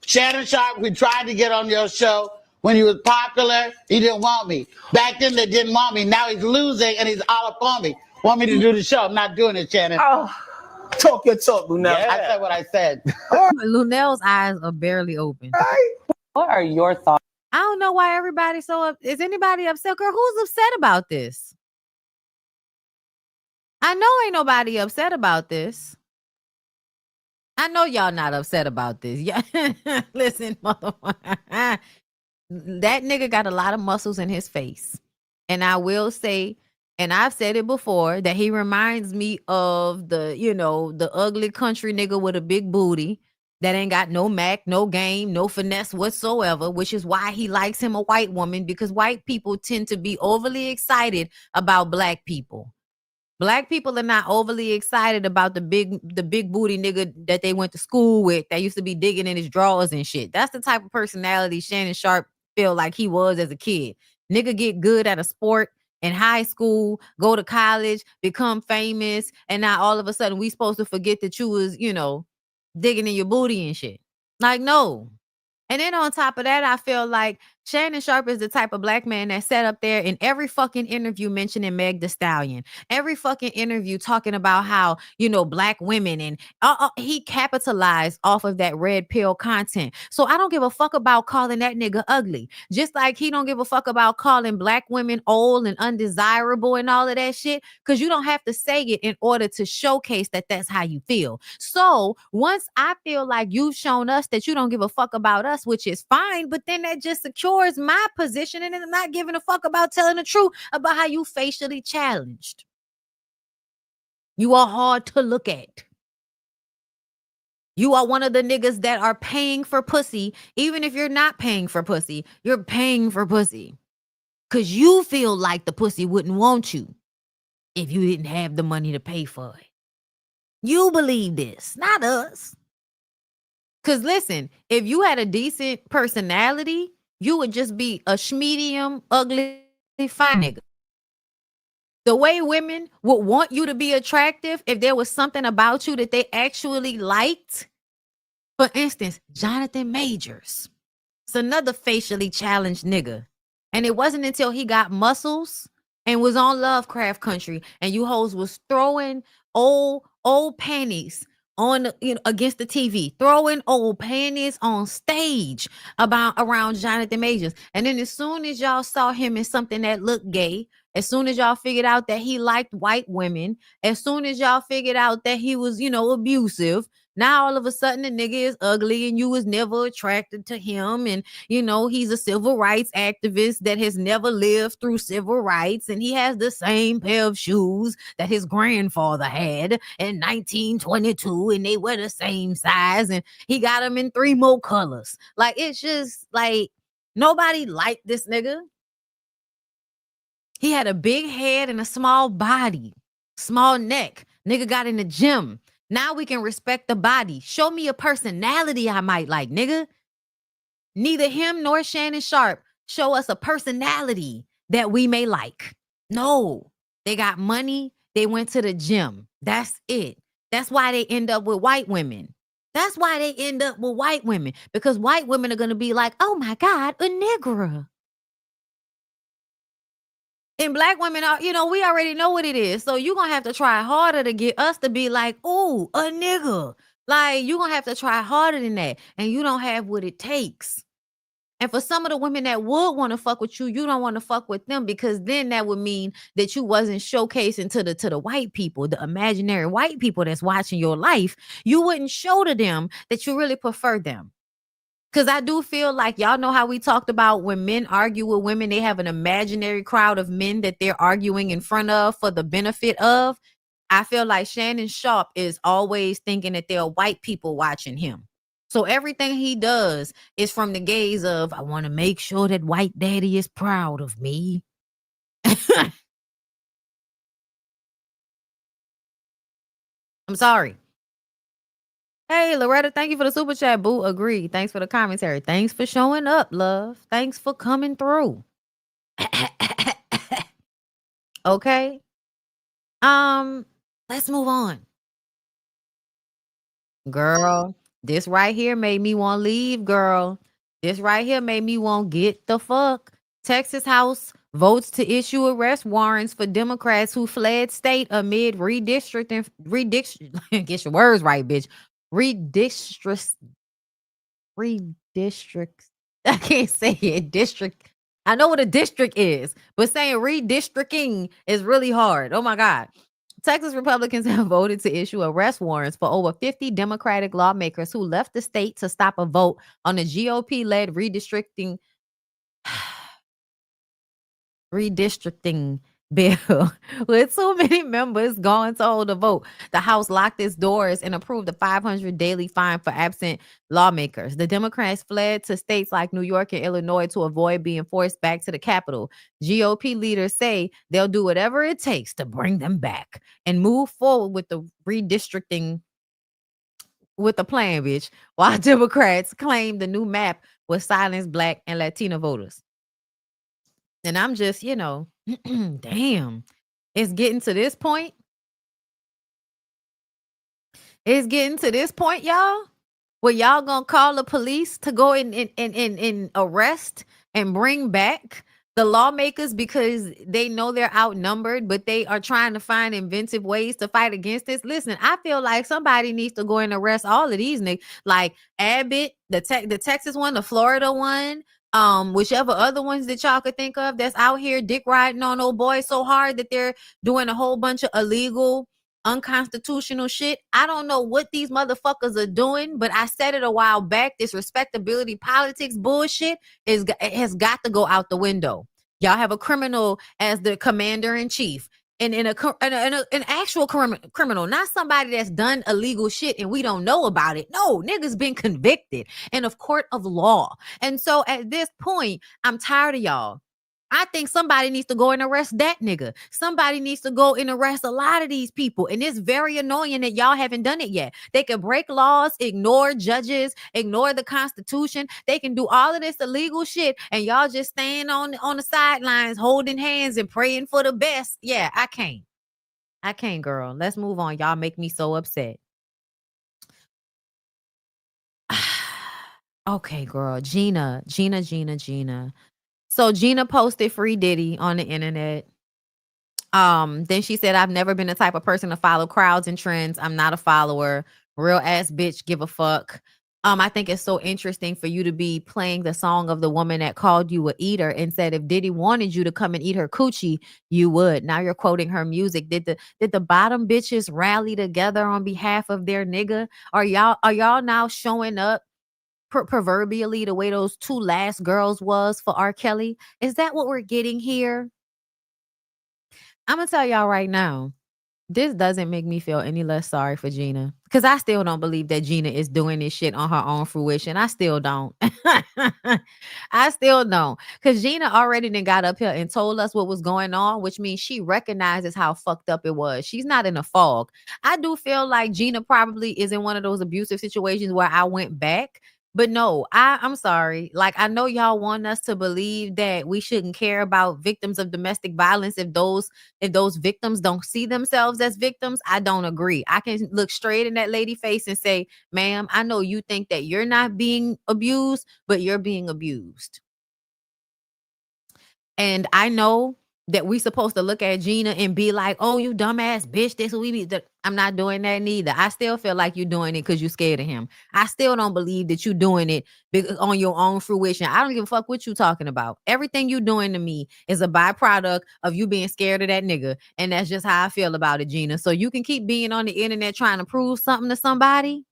Shannon Sharpe, we tried to get on your show. When he was popular, he didn't want me. Back then, they didn't want me. Now he's losing, and he's all up on me. Want me to do the show. I'm not doing it, Shannon. Talk your talk, Lunel. Yeah. I said what I said. Lunel's eyes are barely open. What are your thoughts? I don't know why everybody's so up. Is anybody upset? Girl, who's upset about this? I know ain't nobody upset about this. I know y'all not upset about this. Yeah. Listen, motherfucker. That nigga got a lot of muscles in his face. And I will say, and I've said it before, that he reminds me of the ugly country nigga with a big booty that ain't got no Mac, no game, no finesse whatsoever, which is why he likes him a white woman, because white people tend to be overly excited about black people. Black people are not overly excited about the big booty nigga that they went to school with that used to be digging in his drawers and shit. That's the type of personality Shannon Sharpe feel like he was as a kid. Nigga get good at a sport in high school, go to college, become famous, and now all of a sudden we supposed to forget that you was, digging in your booty and shit. Like, no. And then on top of that, I feel like Shannon Sharpe is the type of black man that sat up there in every fucking interview mentioning Meg Thee Stallion. Every fucking interview talking about how, black women, and he capitalized off of that red pill content. So I don't give a fuck about calling that nigga ugly. Just like he don't give a fuck about calling black women old and undesirable and all of that shit, because you don't have to say it in order to showcase that that's how you feel. So once I feel like you've shown us that you don't give a fuck about us, which is fine, but then that just secures my position and I'm not giving a fuck about telling the truth about how you facially challenged. You are hard to look at. You are one of the niggas that are paying for pussy. Even if you're not paying for pussy, you're paying for pussy because you feel like the pussy wouldn't want you if you didn't have the money to pay for it. You believe this, not us. Because listen, if you had a decent personality, you would just be a schmedium, ugly, fine nigga. The way women would want you to be attractive if there was something about you that they actually liked. For instance, Jonathan Majors. It's another facially challenged nigga. And it wasn't until he got muscles and was on Lovecraft Country and you hoes was throwing old panties on against the TV, throwing old panties on stage around Jonathan Majors. And then as soon as y'all saw him in something that looked gay, as soon as y'all figured out that he liked white women, as soon as y'all figured out that he was, abusive, now all of a sudden the nigga is ugly and you was never attracted to him. And, he's a civil rights activist that has never lived through civil rights. And he has the same pair of shoes that his grandfather had in 1922. And they wear the same size. And he got them in 3 more colors. Like, it's just like, nobody liked this nigga. He had a big head and a small body, small neck. Nigga got in the gym. Now we can respect the body. Show me a personality I might like, nigga. Neither him nor Shannon Sharpe show us a personality that we may like. No, they got money. They went to the gym. That's it. That's why they end up with white women. That's why they end up with white women, because white women are going to be like, oh my God, a nigger. And black women are, we already know what it is. So you're going to have to try harder to get us to be like, ooh, a nigga. Like, you're going to have to try harder than that. And you don't have what it takes. And for some of the women that would want to fuck with you, you don't want to fuck with them, because then that would mean that you wasn't showcasing to the white people, the imaginary white people that's watching your life. You wouldn't show to them that you really prefer them. Because I do feel like, y'all know how we talked about when men argue with women, they have an imaginary crowd of men that they're arguing in front of for the benefit of. I feel like Shannon Sharpe is always thinking that there are white people watching him. So everything he does is from the gaze of, I want to make sure that white daddy is proud of me. I'm sorry. Hey, Loretta, thank you for the super chat, boo. Agree. Thanks for the commentary. Thanks for showing up, love. Thanks for coming through. Okay. Let's move on. Girl, this right here made me want to leave, girl. This right here made me want to get the fuck. Texas House votes to issue arrest warrants for Democrats who fled state amid redistricting. Get your words right, bitch. Redistrict. I can't say it. District. I know what a district is, but saying redistricting is really hard. Oh my God. Texas Republicans have voted to issue arrest warrants for over 50 Democratic lawmakers who left the state to stop a vote on the GOP-led redistricting bill. With so many members going to hold a vote, the House locked its doors and approved a $500 daily fine for absent lawmakers. The Democrats fled to states like New York and Illinois to avoid being forced back to the Capitol. GOP leaders say they'll do whatever it takes to bring them back and move forward with the redistricting with the plan, bitch, while Democrats claim the new map will silence Black and Latino voters. And I'm just, damn, it's getting to this point. It's getting to this point, y'all, where y'all gonna call the police to go and arrest and bring back the lawmakers because they know they're outnumbered, but they are trying to find inventive ways to fight against this. Listen, I feel like somebody needs to go and arrest all of these niggas, like Abbott, the Texas one, the Florida one, whichever other ones that y'all could think of that's out here dick riding on old boys so hard that they're doing a whole bunch of illegal, unconstitutional shit. I don't know what these motherfuckers are doing, but I said it a while back. This respectability politics bullshit has got to go out the window. Y'all have a criminal as the commander in chief, and an actual criminal, not somebody that's done illegal shit and we don't know about it. No, niggas been convicted in a court of law. And so at this point, I'm tired of y'all. I think somebody needs to go and arrest that nigga. Somebody needs to go and arrest a lot of these people. And it's very annoying that y'all haven't done it yet. They can break laws, ignore judges, ignore the Constitution. They can do all of this illegal shit. And y'all just staying on the sidelines, holding hands and praying for the best. Yeah, I can't, girl. Let's move on. Y'all make me so upset. Okay, girl. Gina. So Gina posted Free Diddy on the internet. Then she said, I've never been the type of person to follow crowds and trends. I'm not a follower. Real ass bitch, give a fuck. I think it's so interesting for you to be playing the song of the woman that called you a eater and said if Diddy wanted you to come and eat her coochie, you would. Now you're quoting her music. Did the bottom bitches rally together on behalf of their nigga? Are y'all now showing up proverbially the way those two last girls was for R. Kelly? Is that what we're getting here? I'm gonna tell y'all right now, this doesn't make me feel any less sorry for Gina, because I still don't believe that Gina is doing this shit on her own fruition. I still don't. I still don't, because Gina already then got up here and told us what was going on, which means she recognizes how fucked up it was. She's not in a fog. I do feel like Gina probably is in one of those abusive situations where I went back. But no, I'm sorry. Like, I know y'all want us to believe that we shouldn't care about victims of domestic violence if those victims don't see themselves as victims. I don't agree. I can look straight in that lady face and say, ma'am, I know you think that you're not being abused, but you're being abused. And I know that we supposed to look at Gina and be like, oh, you dumbass bitch, this we be. I'm not doing that neither. I still feel like you're doing it because you're scared of him. I still don't believe that you're doing it on your own fruition. I don't give a fuck what you talking about. Everything you doing to me is a byproduct of you being scared of that nigga. And that's just how I feel about it, Gina. So you can keep being on the internet trying to prove something to somebody.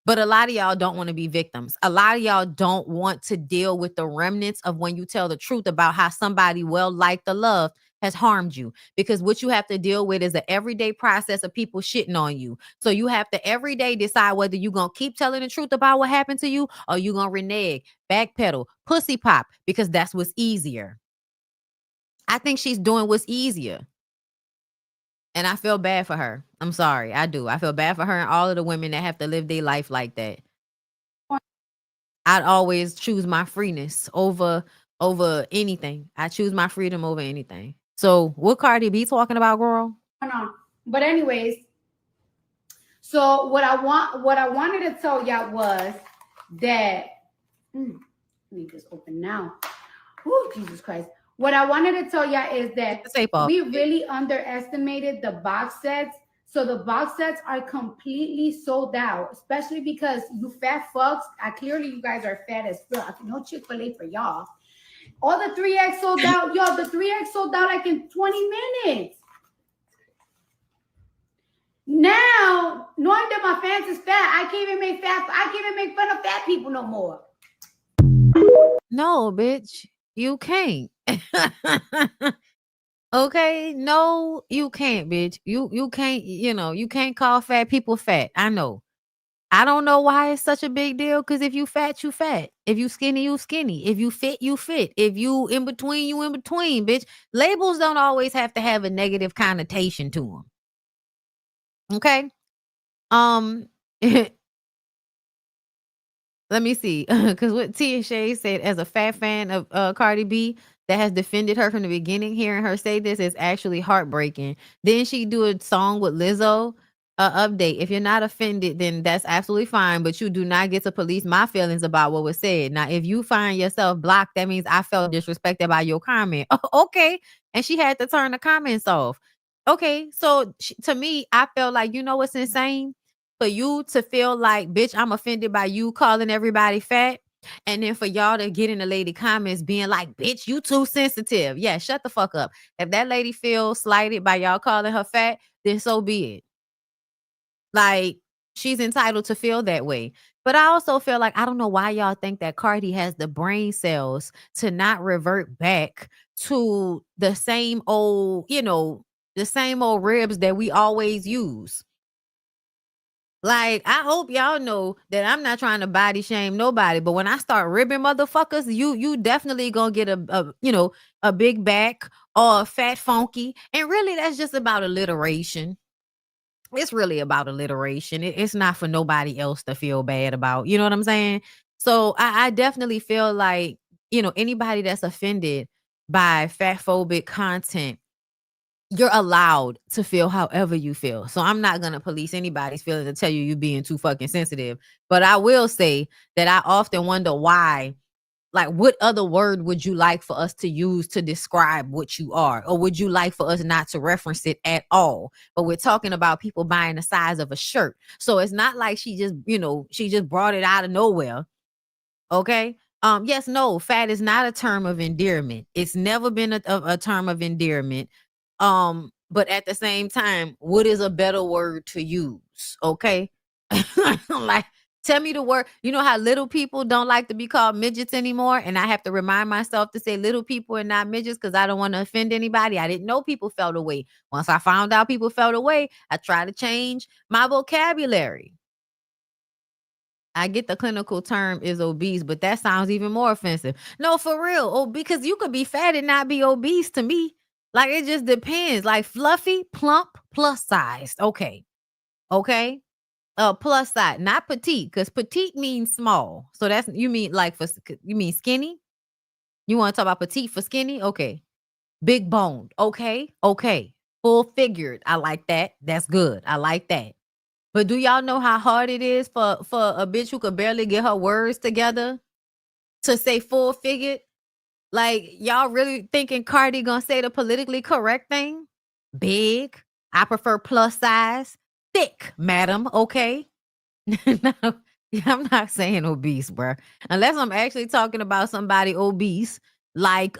But a lot of y'all don't want to be victims. A lot of y'all don't want to deal with the remnants of when you tell the truth about how somebody well-liked or loved has harmed you. Because what you have to deal with is the everyday process of people shitting on you. So you have to every day decide whether you're going to keep telling the truth about what happened to you or you're going to renege, backpedal, pussy pop, because that's what's easier. I think she's doing what's easier. And I feel bad for her. I'm sorry. I do. I feel bad for her and all of the women that have to live their life like that. I'd always choose my freeness over anything. I choose my freedom over anything. So what Cardi B talking about, girl? But anyways, so what I wanted to tell y'all was that let me just open now. Oh, Jesus Christ. What I wanted to tell y'all is that we really underestimated the box sets. So the box sets are completely sold out, especially because you fat fucks. Clearly you guys are fat as fuck. No Chick-fil-A for y'all. All the 3X sold out. Yo, the 3X sold out like in 20 minutes. Now, knowing that my fans is fat, I can't even make fun of fat people no more. No, bitch, you can't. Okay, no, you can't, bitch. You can't, you can't call fat people fat. I know. I don't know why it's such a big deal, because if you fat, you fat. If you skinny, you skinny. If you fit, you fit. If you in between, you in between, bitch. Labels don't always have to have a negative connotation to them. Okay? Let me see, because what T and Shay said, as a fat fan of Cardi B that has defended her from the beginning, hearing her say this is actually heartbreaking. Then she do a song with Lizzo, update. If you're not offended, then that's absolutely fine, but you do not get to police my feelings about what was said. Now, if you find yourself blocked, that means I felt disrespected by your comment. Okay. And she had to turn the comments off. Okay. So to me, I felt like, you know what's insane? For you to feel like, bitch, I'm offended by you calling everybody fat. And then for y'all to get in the lady comments being like, bitch, you too sensitive. Yeah, shut the fuck up. If that lady feels slighted by y'all calling her fat, then so be it. Like, she's entitled to feel that way. But I also feel like, I don't know why y'all think that Cardi has the brain cells to not revert back to the same old, the same old ribs that we always use. Like, I hope y'all know that I'm not trying to body shame nobody, but when I start ribbing motherfuckers, you definitely gonna get a big back or a fat funky. And really, that's just about alliteration. It's really about alliteration. It's not for nobody else to feel bad about. You know what I'm saying? So I definitely feel like, anybody that's offended by fat phobic content, you're allowed to feel however you feel. So I'm not going to police anybody's feelings and tell you being too fucking sensitive. But I will say that I often wonder why, like, what other word would you like for us to use to describe what you are? Or would you like for us not to reference it at all? But we're talking about people buying the size of a shirt. So it's not like she just brought it out of nowhere. Okay. Yes, no, fat is not a term of endearment. It's never been a term of endearment. But at the same time, what is a better word to use? Okay. Like, tell me the word. You know how little people don't like to be called midgets anymore? And I have to remind myself to say little people and not midgets because I don't want to offend anybody. I didn't know people felt away. Once I found out people felt away, I tried to change my vocabulary. I get the clinical term is obese, but that sounds even more offensive. No, for real. Oh, because you could be fat and not be obese to me. Like, it just depends. Like, fluffy, plump, plus size. Okay. Okay. Plus size, not petite, because petite means small. So that's, you mean skinny? You want to talk about petite for skinny? Okay. Big boned. Okay. Okay. Full figured. I like that. That's good. I like that. But do y'all know how hard it is for a bitch who could barely get her words together to say full figured? Like, y'all really thinking Cardi gonna say the politically correct thing? Big. I prefer plus size. Thick, madam. Okay. No, I'm not saying obese, bro. Unless I'm actually talking about somebody obese, like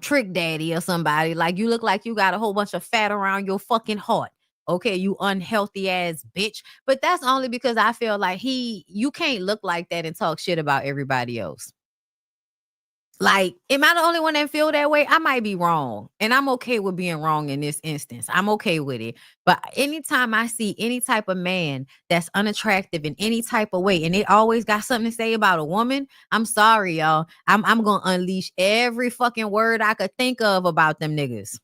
Trick Daddy or somebody. Like, you look like you got a whole bunch of fat around your fucking heart. Okay, you unhealthy ass bitch. But that's only because I feel like you can't look like that and talk shit about everybody else. Like, am I the only one that feel that way? I might be wrong. And I'm okay with being wrong in this instance. I'm okay with it. But anytime I see any type of man that's unattractive in any type of way, and they always got something to say about a woman, I'm sorry, y'all. I'm going to unleash every fucking word I could think of about them niggas.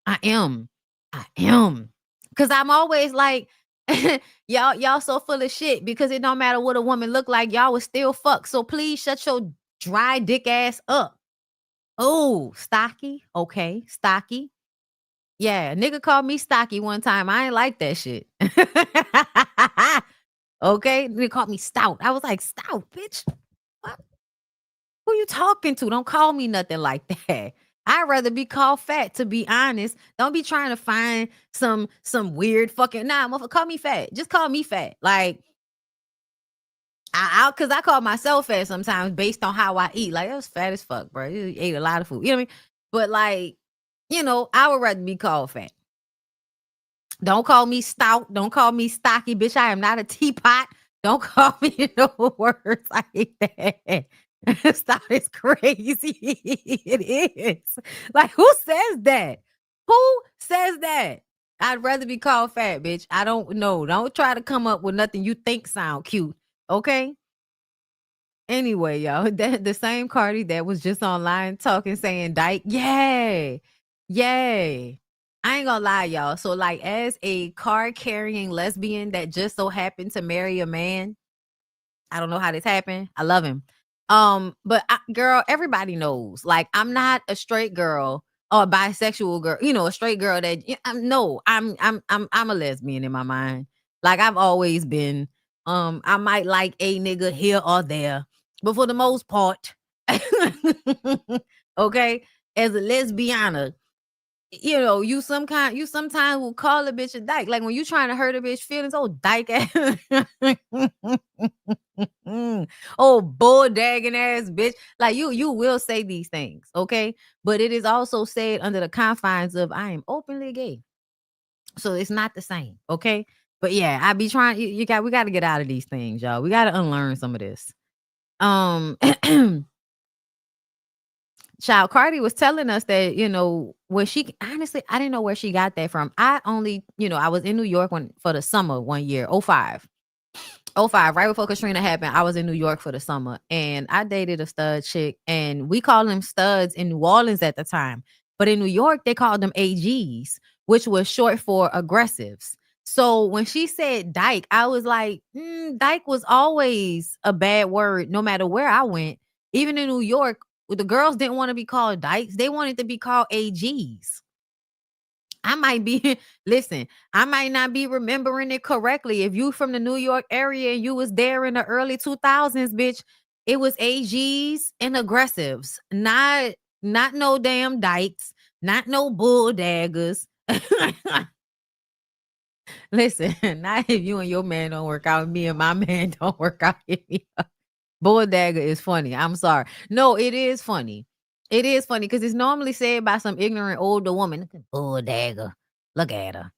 I am. Because I'm always like, y'all so full of shit because it don't matter what a woman look like. Y'all would still fuck. So please shut your dry dick ass up. Oh, stocky. Okay, stocky. Yeah, nigga called me stocky one time. I ain't like that shit. Okay, nigga called me stout. I was like, stout, bitch. What? Who you talking to? Don't call me nothing like that. I'd rather be called fat, to be honest. Don't be trying to find some weird fucking motherfucker. Call me fat. Just call me fat. Like, cause I call myself fat sometimes based on how I eat. Like, I was fat as fuck, bro. You ate a lot of food. You know what I mean? But like, I would rather be called fat. Don't call me stout. Don't call me stocky, bitch. I am not a teapot. Don't call me no words like that. Stop is crazy. It is. Like, who says that? Who says that? I'd rather be called fat, bitch. I don't know. Don't try to come up with nothing you think sound cute. Okay? Anyway, y'all, the same Cardi that was just online talking, saying dyke. Yay. I ain't gonna lie, y'all. So, like, as a card-carrying lesbian that just so happened to marry a man, I don't know how this happened. I love him. But girl, everybody knows. Like, I'm not a straight girl or a bisexual girl. A straight girl that I'm a lesbian in my mind. Like, I've always been. I might like a nigga here or there, but for the most part, okay, as a lesbiana, you sometimes will call a bitch a dyke. Like, when you trying to hurt a bitch feelings, oh, dyke ass. Oh, bull dagging ass bitch. Like, you will say these things, okay? But it is also said under the confines of I am openly gay. So it's not the same, okay? But yeah, I be trying, we got to get out of these things, y'all. We got to unlearn some of this. Child Cardi was telling us that, where she, honestly, I didn't know where she got that from. I only, I was in New York for the summer one year, 05, right before Katrina happened. I was in New York for the summer and I dated a stud chick, and we called them studs in New Orleans at the time. But in New York, they called them AGs, which was short for aggressives. So when she said dyke, I was like, dyke was always a bad word no matter where I went. Even in New York, the girls didn't want to be called dykes. They wanted to be called AGs. I might not be remembering it correctly. If you from the New York area and you was there in the early 2000s, bitch, it was AGs and aggressives. Not no damn dykes, not no bull daggers. Listen, not if you and your man don't work out, me and my man don't work out. Bull dagger is funny. I'm sorry. No, it is funny. It is funny because it's normally said by some ignorant older woman. Look at bull dagger. Look at her.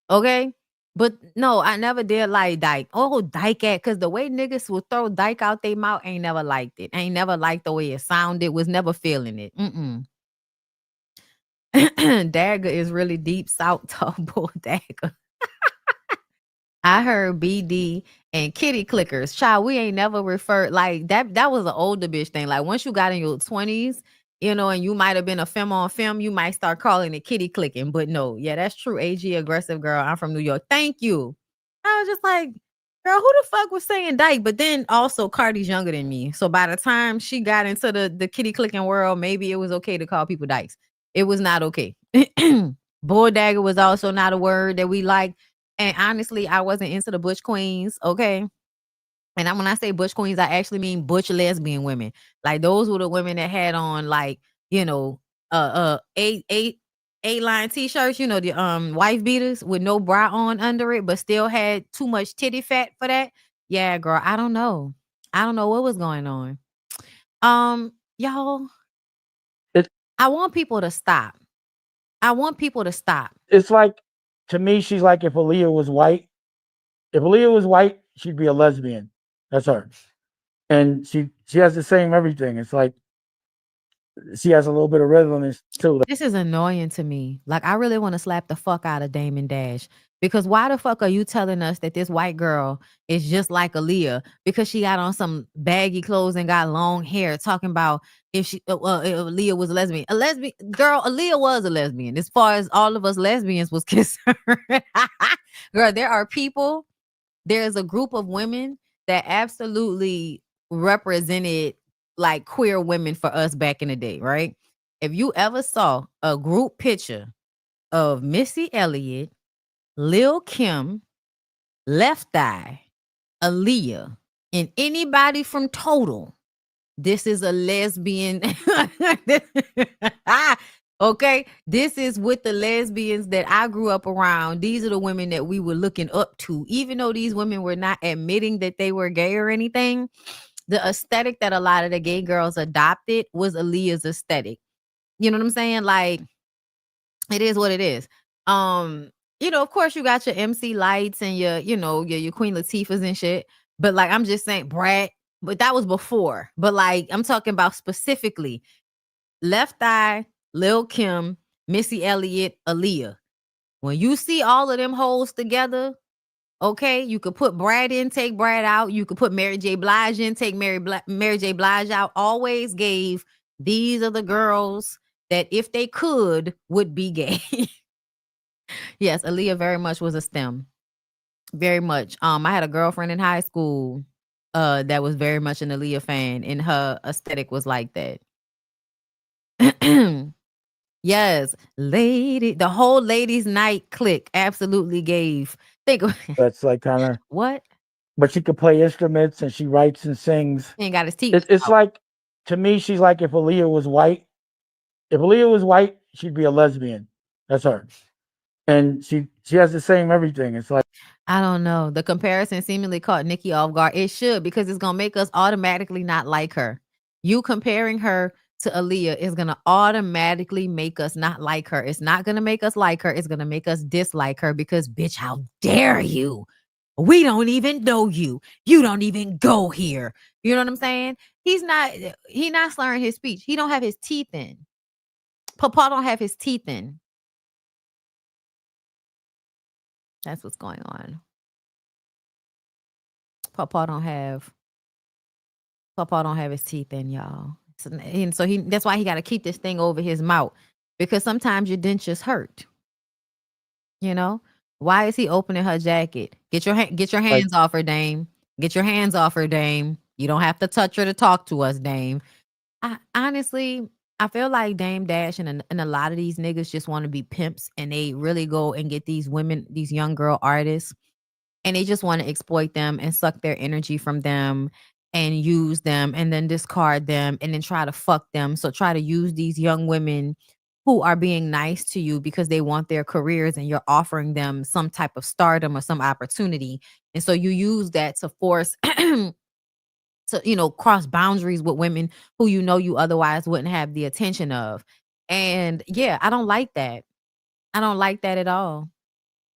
Okay? But no, I never did like dyke. Oh, dyke at, because the way niggas will throw dyke out their mouth, ain't never liked it. Ain't never liked the way it sounded. Was never feeling it. Dagger is really deep south talk. Bull dagger. I heard BD and kitty clickers. Child, we ain't never referred like that. That was an older bitch thing. Like, once you got in your 20s, and you might have been a femme on femme, you might start calling it kitty clicking. But no, yeah, that's true. AG aggressive girl. I'm from New York. Thank you. I was just like, girl, who the fuck was saying dyke? But then also Cardi's younger than me. So by the time she got into the kitty clicking world, maybe it was okay to call people dykes. It was not okay. Bull dagger was also not a word that we liked. And honestly, I wasn't into the Butch Queens, okay? And when I say butch queens, I actually mean butch lesbian women. Like those were the women that had on like, you know, A-line t-shirts, you know, the wife beaters with no bra on under it, but still had too much titty fat for that. Yeah, girl, I don't know. I don't know what was going on. Y'all, I want people to stop. I want people to stop. It's like, to me, she's like if Aaliyah was white. If Aaliyah was white, she'd be a lesbian. That's her. And she has the same everything. It's like she has a little bit of rhythmness too. This is annoying to me. Like, I really want to slap the fuck out of Damon Dash. Because why the fuck are you telling us that this white girl is just like Aaliyah because she got on some baggy clothes and got long hair, talking about if Aaliyah was a lesbian. A lesbian girl, Aaliyah was a lesbian as far as all of us lesbians was concerned. Girl, there's a group of women that absolutely represented like queer women for us back in the day, right? If you ever saw a group picture of Missy Elliott, Lil' Kim, Left Eye, Aaliyah, and anybody from Total, this is a lesbian. Okay, this is with the lesbians that I grew up around. These are the women that we were looking up to, even though these women were not admitting that they were gay or anything. The aesthetic that a lot of the gay girls adopted was Aaliyah's aesthetic. You know what I'm saying? Like, it is what it is. You know, of course, you got your MC Lights and your Queen Latifahs and shit. But like, I'm just saying, Brad. But that was before. But like, I'm talking about specifically Left Eye, Lil' Kim, Missy Elliott, Aaliyah. When you see all of them hoes together, okay, you could put Brad in, take Brad out. You could put Mary J. Blige in, take Mary J. Blige out. Always gave, these are the girls that if they could would be gay. Yes, Aaliyah very much was a STEM. Very much. I had a girlfriend in high school that was very much an Aaliyah fan, and her aesthetic was like that. Yes, the whole ladies' night clique absolutely gave. That's like kind of what? But she could play instruments and she writes and sings. He ain't got his teeth. It's like, to me, she's like if Aaliyah was white. If Aaliyah was white, she'd be a lesbian. That's her. And she has the same everything. It's like, I don't know. The comparison seemingly caught Nikki off guard. It should, because it's gonna make us automatically not like her. You comparing her to Aaliyah is gonna automatically make us not like her. It's not gonna make us like her. It's gonna make us dislike her because, bitch, how dare you? We don't even know you. You don't even go here. You know what I'm saying? He's not slurring his speech. He don't have his teeth in. Papa don't have his teeth in. That's what's going on. Papa don't have his teeth in, y'all. And so that's why he got to keep this thing over his mouth, because sometimes your dentures hurt. You know, why is he opening her jacket? Get your hands off her, Dame. Get your hands off her, Dame. You don't have to touch her to talk to us, Dame. Honestly, I feel like Dame Dash and a lot of these niggas just want to be pimps, and they really go and get these women, these young girl artists, and they just want to exploit them and suck their energy from them and use them and then discard them and then try to fuck them. So try to use these young women who are being nice to you because they want their careers and you're offering them some type of stardom or some opportunity. And so you use that to force to, cross boundaries with women who you otherwise wouldn't have the attention of. And yeah, I don't like that. I don't like that at all.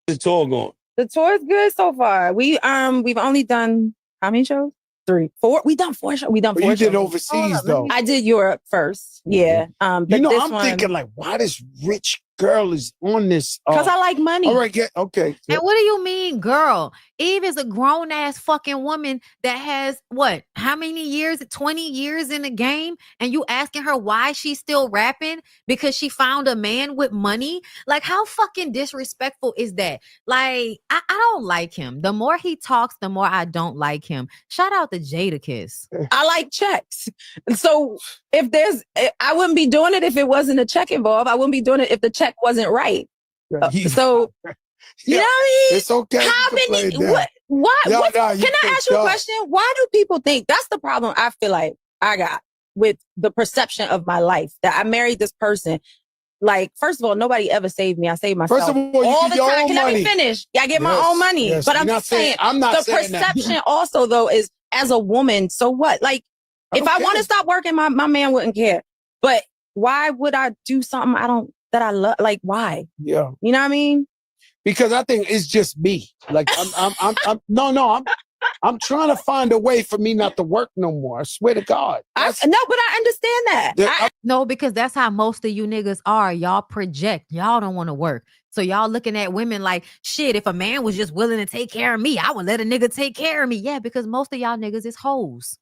The tour going? The tour is good so far. We've only done how many shows? 3, 4. We done 4 shows. You did overseas though. I did Europe first. Yeah. But I'm thinking like, why this rich girl is on this? Because I like money. All right, okay. And what do you mean, girl? Eve is a grown ass fucking woman that has how many years? 20 years in the game, and you asking her why she's still rapping because she found a man with money? Like, how fucking disrespectful is that? Like, I don't like him. The more he talks, the more I don't like him. Shout out to Jadakiss. I like checks. So I wouldn't be doing it if it wasn't a check involved. I wouldn't be doing it if the check wasn't right. So, you know what I mean? It's okay. How many? What? Why? No, Can no, I you ask you a don't. question? Why do people think that's the problem? I feel like I got with the perception of my life that I married this person. Like, first of all, nobody ever saved me. I saved myself First of all, you all get the your time. own Can let me money. finish? Yeah, I get my own money. Yes. But I'm You're not just saying, I'm not the saying that. perception also though is as a woman. So what? Like, if I want to stop working, my man wouldn't care. But why would I do something that I love? Like, why? Yeah. You know what I mean? Because I think it's just me. Like I'm trying to find a way for me not to work no more. I swear to God. No, but I understand that. No, because that's how most of you niggas are. Y'all project. Y'all don't want to work. So y'all looking at women like, shit, if a man was just willing to take care of me, I would let a nigga take care of me. Yeah, because most of y'all niggas is hoes.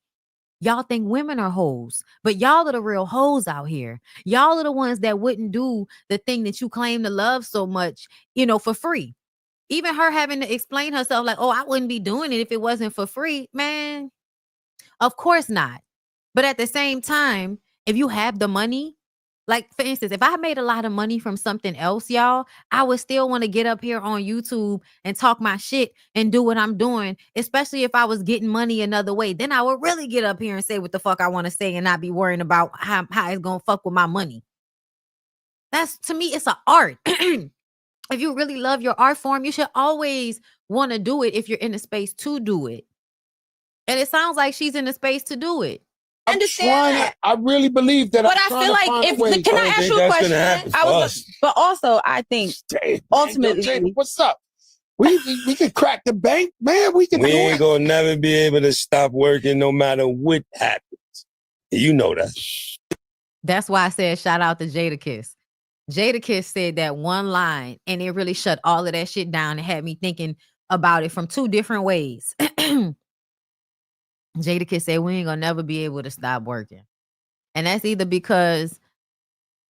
Y'all think women are hoes, but y'all are the real hoes out here. Y'all are the ones that wouldn't do the thing that you claim to love so much, for free. Even her having to explain herself like, oh, I wouldn't be doing it if it wasn't for free. Man, of course not. But at the same time, if you have the money, like for instance, if I made a lot of money from something else, y'all, I would still want to get up here on YouTube and talk my shit and do what I'm doing, especially if I was getting money another way. Then I would really get up here and say what the fuck I want to say and not be worrying about how it's going to fuck with my money. That's, to me, it's an art. If you really love your art form, you should always want to do it if you're in a space to do it. And it sounds like she's in a space to do it. I'm trying to, I really believe that. But I feel like can I ask you a question? But also I think ultimately, what's up? We can crack the bank, man. We ain't gonna never be able to stop working no matter what happens. You know that. That's why I said shout out to Jadakiss. Jadakiss said that one line and it really shut all of that shit down and had me thinking about it from two different ways. Jadakiss said we ain't gonna never be able to stop working. And that's either because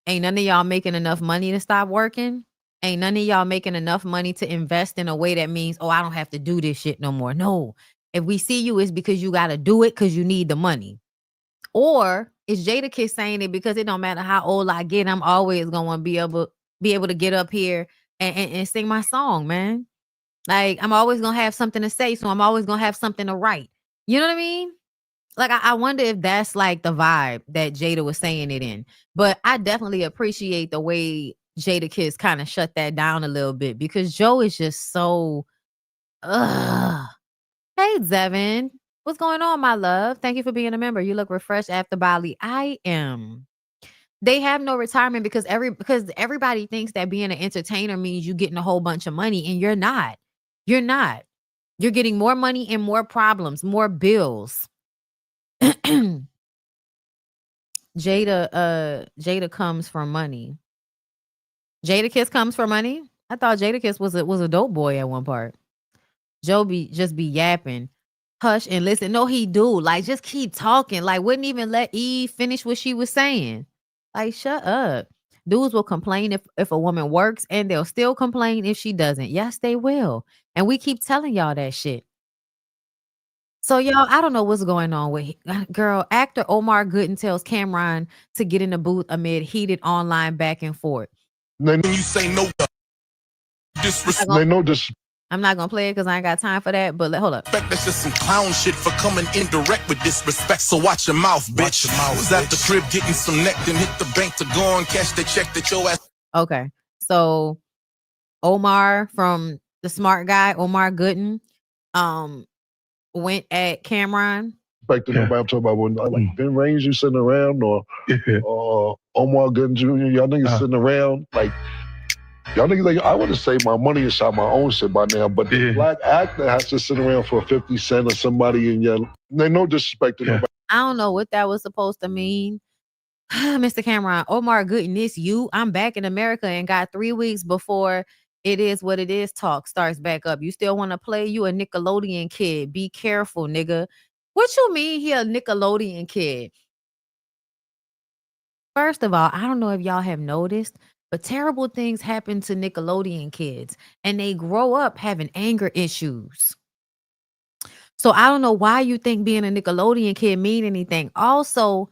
ain't none of y'all making enough money to stop working. Ain't none of y'all making enough money to invest in a way that means, oh, I don't have to do this shit no more. No. If we see you, it's because you got to do it because you need the money. Or is Jadakiss saying it because it don't matter how old I get, I'm always going to be able to get up here and sing my song, man. Like, I'm always going to have something to say, so I'm always going to have something to write. You know what I mean? Like, I wonder if that's like the vibe that Jada was saying it in. But I definitely appreciate the way Jadakiss kind of shut that down a little bit because Joe is just so, Hey, Zevin. What's going on, my love? Thank you for being a member. You look refreshed after BALI. I am. They have no retirement because everybody thinks that being an entertainer means you getting a whole bunch of money, and you're not. You're not. You're getting more money and more problems, more bills. Jada comes from money. Jadakiss comes from money. I thought Jadakiss was a dope boy at one part. Joe just be yapping. Hush and listen. No, he do. Like, just keep talking. Like, wouldn't even let Eve finish what she was saying. Like, shut up. Dudes will complain if a woman works, and they'll still complain if she doesn't. Yes, they will. And we keep telling y'all that shit. So, y'all, I don't know what's going on with girl. Actor Omar Gooden tells Cameron to get in the booth amid heated online back and forth. You say no disrespect. I'm not gonna play it because I ain't got time for that. But hold up. That's just some clown shit for coming indirect with disrespect. So watch your mouth, bitch. Was at the crib getting some neck, then hit the bank to go and cash the check that your ass. Okay, so Omar from The Smart Guy, Omar Gooden, went at Cameron. Back to nobody I'm talking about when like Ben Raines you sitting around or Omar Gooden Jr. Y'all niggas sitting around like. Y'all niggas like, I would have saved my money and shot my own shit by now, but the black actor has to sit around for 50 Cent or somebody and yell. They no disrespect to nobody. I don't know what that was supposed to mean. Mr. Cameron, Omar Gooden, it's you. I'm back in America and got 3 weeks before It Is What It Is talk starts back up. You still want to play? You a Nickelodeon kid. Be careful, nigga. What you mean he a Nickelodeon kid? First of all, I don't know if y'all have noticed, but terrible things happen to Nickelodeon kids and they grow up having anger issues. So I don't know why you think being a Nickelodeon kid mean anything. Also,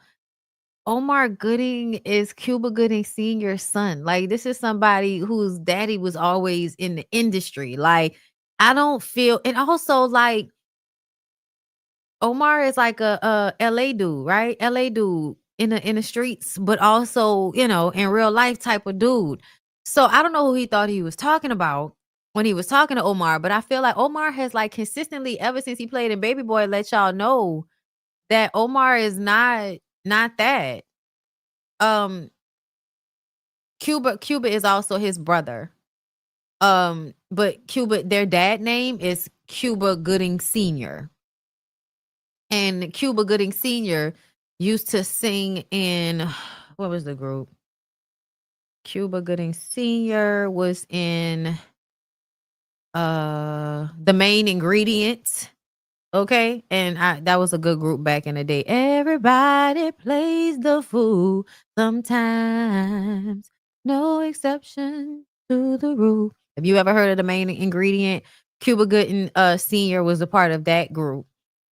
Omar Gooden is Cuba Gooding Sr.'s son. Like, this is somebody whose daddy was always in the industry. Like, I don't feel, and also like Omar is like a LA dude, right? LA dude in the streets, but also, you know, in real life type of dude. So I don't know who he thought he was talking about when he was talking to Omar, but I feel like Omar has like consistently ever since he played in Baby Boy let y'all know that Omar is not that. Cuba is also his brother. But Cuba, their dad name is Cuba Gooding Sr. And Cuba Gooding Sr. used to sing in, what was the group? Cuba Gooding Sr. was in The Main Ingredient. Okay. And that was a good group back in the day. Everybody plays the fool sometimes. No exception to the rule. Have you ever heard of The Main Ingredient? Cuba Gooding Sr. was a part of that group.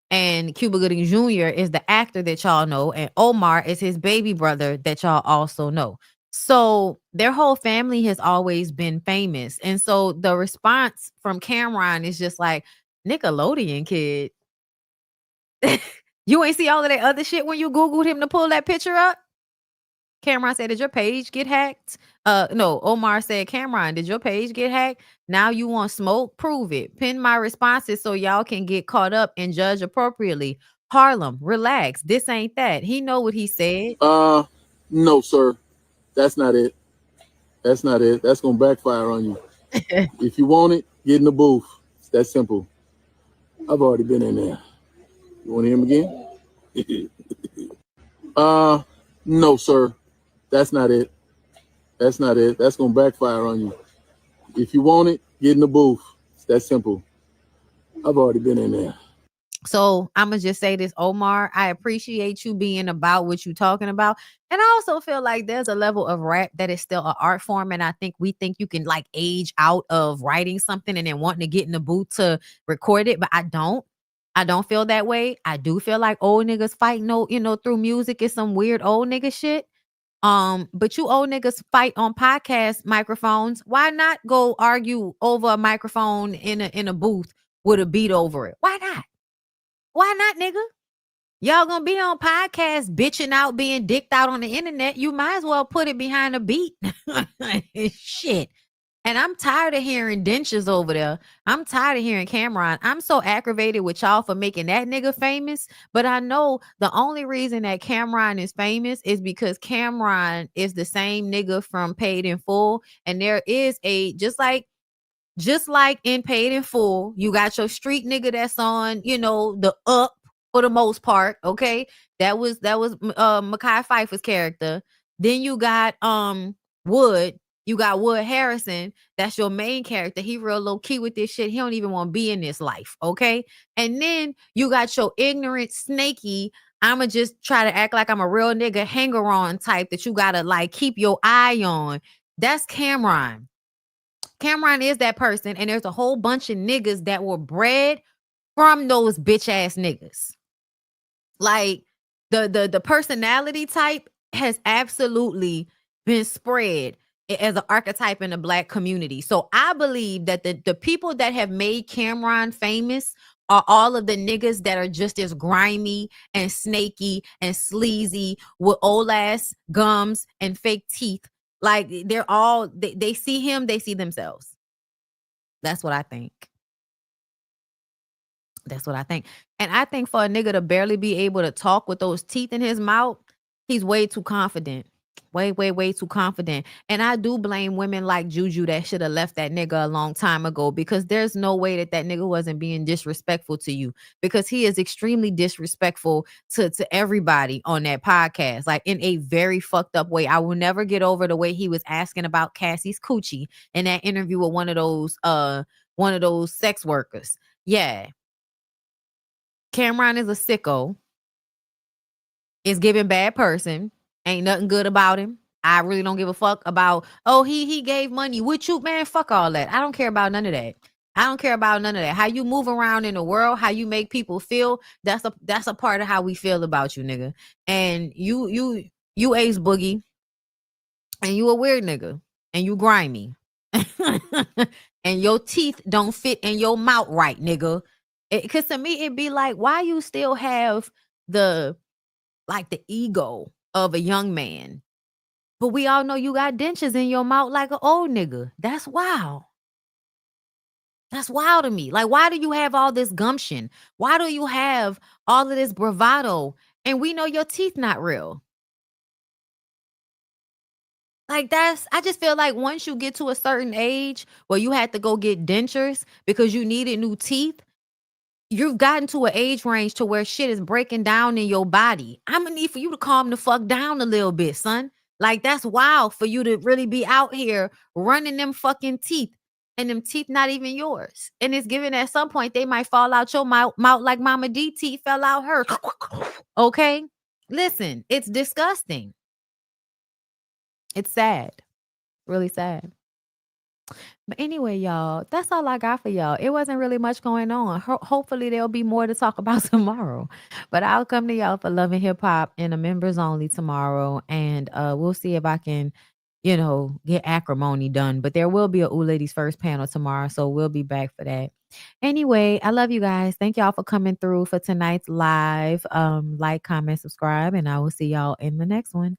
And Cuba Gooding Jr. is the actor that y'all know. And Omar is his baby brother that y'all also know. So their whole family has always been famous. And so the response from Cameron is just like, Nickelodeon kid. You ain't see all of that other shit when you Googled him to pull that picture up? Cameron said, did your page get hacked? No, Omar said, Cameron, did your page get hacked? Now you want smoke? Prove it. Pin my responses so y'all can get caught up and judge appropriately. Harlem, relax. This ain't that. He know what he said. No, sir. That's not it. That's not it. That's gonna backfire on you. If you want it, get in the booth. It's that simple. I've already been in there. You want to hear him again? No, sir. That's not it. That's not it. That's gonna backfire on you. If you want it, get in the booth. It's that simple. I've already been in there. So I'm gonna just say this, Omar, I appreciate you being about what you're talking about. And I also feel like there's a level of rap that is still an art form. And I think we think you can like age out of writing something and then wanting to get in the booth to record it. But I don't feel that way. I do feel like old niggas fight through music is some weird old nigga shit. But you old niggas fight on podcast microphones. Why not go argue over a microphone in a booth with a beat over it? Why not? Why not, nigga? Y'all gonna be on podcast bitching out, being dicked out on the internet. You might as well put it behind a beat. Shit. And I'm tired of hearing dentures over there. I'm tired of hearing Cameron. I'm so aggravated with y'all for making that nigga famous. But I know the only reason that Cameron is famous is because Cameron is the same nigga from Paid in Full. And there is just like in Paid in Full, you got your street nigga that's on, the up for the most part. Okay. That was Mekhi Phifer's character. Then you got Wood. You got Wood Harrison. That's your main character. He real low key with this shit. He don't even want to be in this life. Okay. And then you got your ignorant, snaky, I'ma just try to act like I'm a real nigga hanger on type that you gotta like keep your eye on. That's Cameron. Cameron is that person. And there's a whole bunch of niggas that were bred from those bitch ass niggas. Like the personality type has absolutely been spread as an archetype in the Black community. So I believe that the people that have made Cameron famous are all of the niggas that are just as grimy and snaky and sleazy with old ass gums and fake teeth. Like they're all, they see him, they see themselves. That's what I think. That's what I think. And I think for a nigga to barely be able to talk with those teeth in his mouth, he's way too confident. Way, way, way too confident. And I do blame women like Juju that should have left that nigga a long time ago, because there's no way that nigga wasn't being disrespectful to you, because he is extremely disrespectful to everybody on that podcast, like in a very fucked up way. I will never get over the way he was asking about Cassie's coochie in that interview with one of those sex workers. Yeah. Cameron is a sicko. Is giving bad person. Ain't nothing good about him. I really don't give a fuck about, he gave money. With you, man, fuck all that. I don't care about none of that. I don't care about none of that. How you move around in the world, how you make people feel, that's a part of how we feel about you, nigga. And you Ace Boogie, and you a weird nigga, and you grimy. and your teeth don't fit in your mouth right, nigga. Because to me, it'd be like, why you still have the ego of a young man, but we all know you got dentures in your mouth like an old nigga. That's wild. That's wild to me. Like, why do you have all this gumption? Why do you have all of this bravado? And we know your teeth not real. Like, I just feel like once you get to a certain age where you had to go get dentures because you needed new teeth, you've gotten to an age range to where shit is breaking down in your body. I'm gonna need for you to calm the fuck down a little bit, son. Like, that's wild for you to really be out here running them fucking teeth and them teeth not even yours. And it's given at some point they might fall out your mouth like Mama D teeth fell out her. Okay? Listen, it's disgusting. It's sad. Really sad. But anyway, y'all, that's all I got for y'all. It wasn't really much going on. Hopefully there'll be more to talk about tomorrow. But I'll come to y'all for Love and Hip Hop in a members only tomorrow. And we'll see if I can, get acrimony done. But there will be a Ooh Ladies First panel tomorrow. So we'll be back for that. Anyway, I love you guys. Thank y'all for coming through for tonight's live. Like, comment, subscribe, and I will see y'all in the next one.